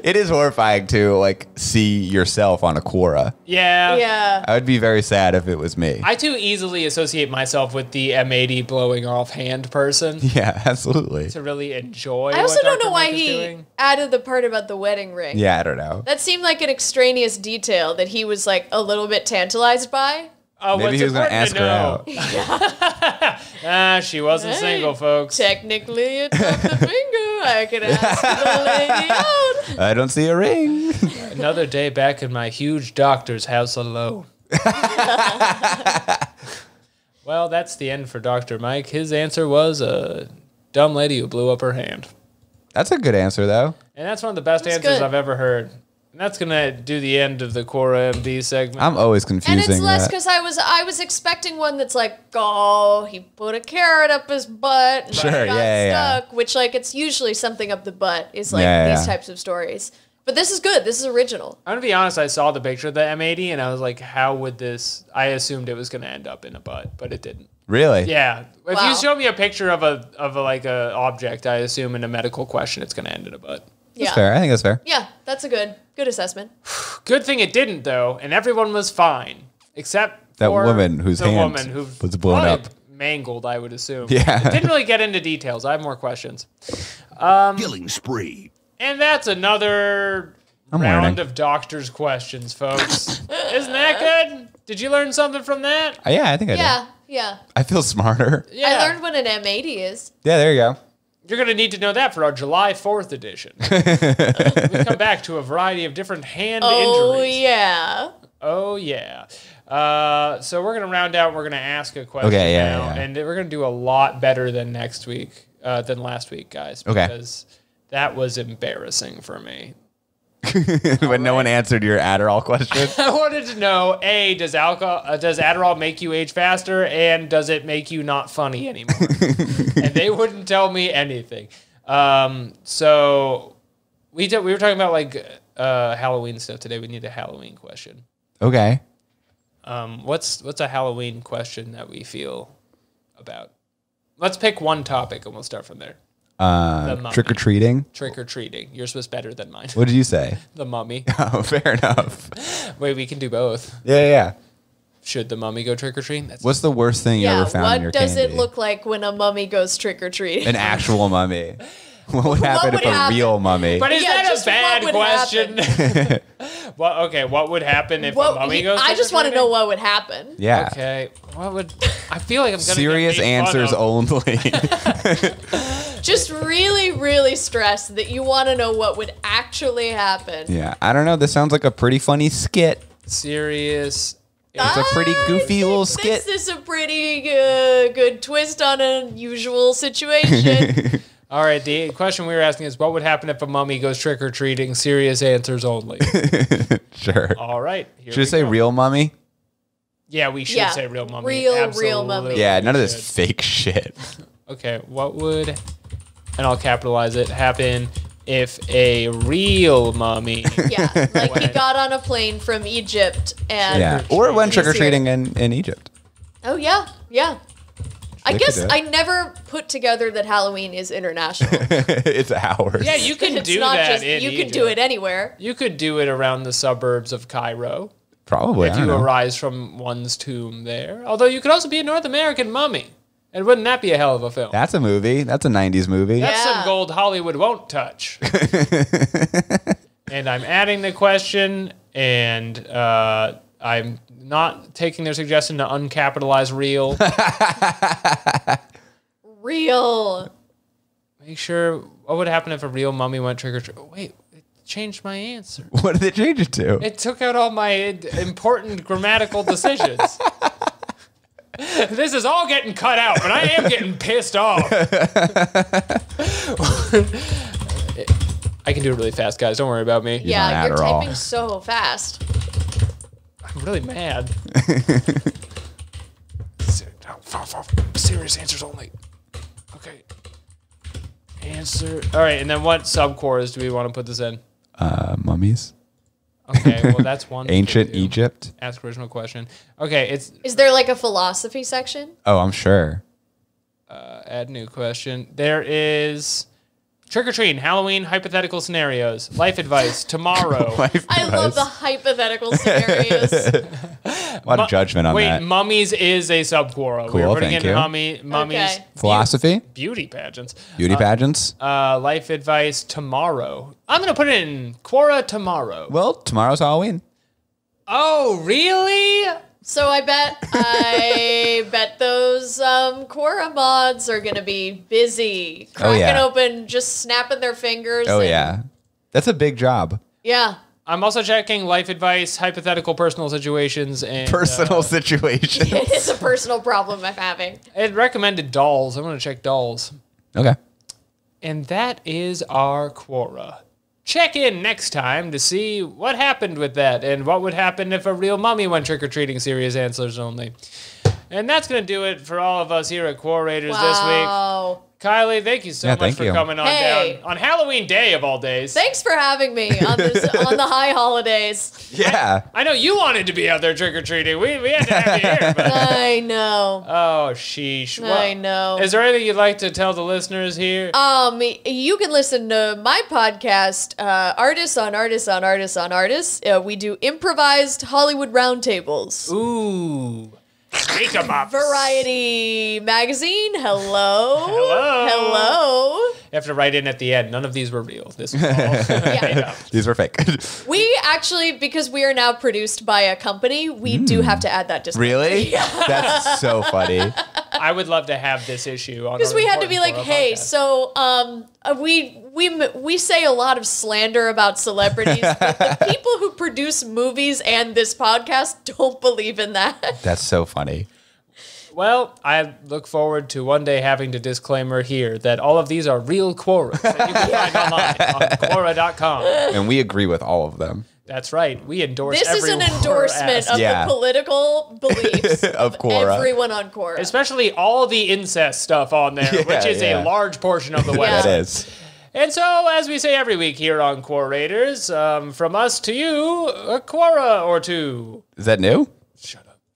It is horrifying to like see yourself on a Quora. Yeah. Yeah. I would be very sad if it was me. I too easily associate myself with the M80 blowing off hand person Yeah, absolutely. to really enjoy I also what don't Dr. know why Mike is he doing. added the part about the wedding ring. Yeah, I don't know. That seemed like an extraneous detail that he was like a little bit tantalized by. Oh, Maybe what's he was going to important ask her out. She wasn't Hey, single, folks. Technically, it's up the finger. I could ask the lady out. I don't see a ring. Another day back in my huge doctor's house alone. Well, that's the end for Dr. Mike. His answer was a dumb lady who blew up her hand. That's a good answer, though. And that's one of the best That's answers good. I've ever heard. And that's going to do the end of the Quora MD segment. I'm always confusing And it's less that. because I was expecting one that's like, oh, he put a carrot up his butt and Sure, got yeah. stuck, which like it's usually something up the butt is like Yeah, these yeah. types of stories. But this is good. This is original. I'm going to be honest, I saw the picture of the M80 and I was like, how would this... I assumed it was going to end up in a butt, but it didn't. Really? Yeah. If Wow. you show me a picture of a object, I assume in a medical question it's going to end in a butt. That's fair. I think that's fair. Yeah, that's a good assessment. Good thing it didn't, though, and everyone was fine. Except That for woman whose the hand woman who was blown probably up. mangled, I would assume. Yeah. It didn't really get into details. I have more questions. Killing spree. And that's another I'm round learning. of doctor's questions, folks. Isn't that good? Did you learn something from that? Yeah, I think I did. Yeah. I feel smarter. Yeah. I learned what an M80 is. Yeah, there you go. You're going to need to know that for our July 4th edition. We come back to a variety of different hand injuries. Yeah. Oh, yeah. So we're going to round out. We're going to ask a question now. And we're going to do a lot better than last week, guys. Because that was embarrassing for me. When no one answered your Adderall question. I wanted to know, A, does Adderall make you age faster? And does it make you not funny anymore? And they wouldn't tell me anything. So we were talking about like Halloween stuff today. We need a Halloween question. Okay. What's a Halloween question that we feel about? Let's pick one topic and we'll start from there. Trick or treating. Trick or treating. Yours was better than mine. What did you say? The mummy. Oh, fair enough. Wait, we can do both. Yeah. Should the mummy go trick or treating? What's the worst thing you ever found in your what does candy? it look like when a mummy goes trick or treating? An actual mummy. What would happen if a real mummy? But is that just a bad what would question? What would happen if a mummy goes? I just want to know what would happen. Yeah. Okay. What would? I feel like I'm gonna Serious get made fun answers of. only. Just really, really stress that you want to know what would actually happen. Yeah. I don't know. This sounds like a pretty funny skit. Serious. It's a pretty goofy little skit. This is a pretty good twist on an unusual situation. All right. The question we were asking is, what would happen if a mummy goes trick or treating? Serious answers only. Sure. All right. Should I say real mummy? Yeah, we should say real mummy. Real mummy. Yeah, none of this fake shit. Okay, what would, and I'll capitalize it, happen if a real mummy... Yeah, like he got on a plane from Egypt and... Yeah, or went trick-or-treating in Egypt. Oh, yeah. I They guess could do it. I never put together that Halloween is international. It's ours. Yeah, you can It's do not that just, in you can Egypt. do it anywhere. You could do it around the suburbs of Cairo. Probably, If I don't you know. arise from one's tomb there. Although you could also be a North American mummy. And wouldn't that be a hell of a film? That's a movie. That's a 90s movie. That's Yeah. some gold Hollywood won't touch. And I'm adding the question, and I'm not taking their suggestion to uncapitalize real. Real. Make sure, what would happen if a real mummy went trick or treat? Wait, it changed my answer. What did they change it to? It took out all my important grammatical decisions. This is all getting cut out, but I am getting pissed off. I can do it really fast, guys. Don't worry about me. Yeah, on you're Adderall. typing so fast. I'm really mad. Serious answers only. Okay. Answer. All right, and then what subcores do we want to put this in? Mummies. Okay, well, that's one. Ancient two. Egypt. Ask original question. Okay, it's Is there like a philosophy section? Oh, I'm sure. add new question. There is trick-or-treating, Halloween, hypothetical scenarios, life advice, tomorrow. I love the hypothetical scenarios. A lot of judgment on Wait, that. mummies is a subquarrel. Cool, We're putting thank in you. mummies. Okay. Philosophy, Beauty pageants. beauty pageants. Life advice, tomorrow. I'm going to put it in Quora tomorrow. Well, tomorrow's Halloween. Oh, really? So I bet those Quora mods are gonna be busy cracking yeah. open, just snapping their fingers. Oh and- yeah, that's a big job. yeah. I'm also checking life advice, hypothetical personal situations, and Personal situation. It is a personal problem I'm having. it recommended dolls. I'm going to check dolls. Okay. And that is our Quora. Check in next time to see what happened with that and what would happen if a real mummy went trick-or-treating. Serious answers only. And that's going to do it for all of us here at Quarrators this week. Kylie, thank you so much for coming on down on Halloween Day of all days. Thanks for having me on the high holidays. Yeah. I know you wanted to be out there trick-or-treating. We had to have you here. But... I know. Oh, sheesh. Well, I know. Is there anything you'd like to tell the listeners here? You can listen to my podcast, Artists on Artists on Artists on Artists. We do improvised Hollywood roundtables. Ooh. Speak 'em up. Variety magazine. Hello. You have to write in at the end. None of these were real. This was all These were fake. We actually, because we are now produced by a company, we do have to add that disclaimer. Really? That's so funny. I would love to have this issue on. Because we had to be like, hey, so we say a lot of slander about celebrities, but the people who produce movies and this podcast don't believe in that. That's so funny. Well, I look forward to one day having to disclaimer here that all of these are real Quoras that you can find online on Quora.com. And we agree with all of them. That's right. We endorse This is an endorsement of the political beliefs of Quora. Everyone on Quora. Especially all the incest stuff on there, which is a large portion of the website. It is. And so, as we say every week here on Quarrators, from us to you, a Quora or two. Is that new? Shut up.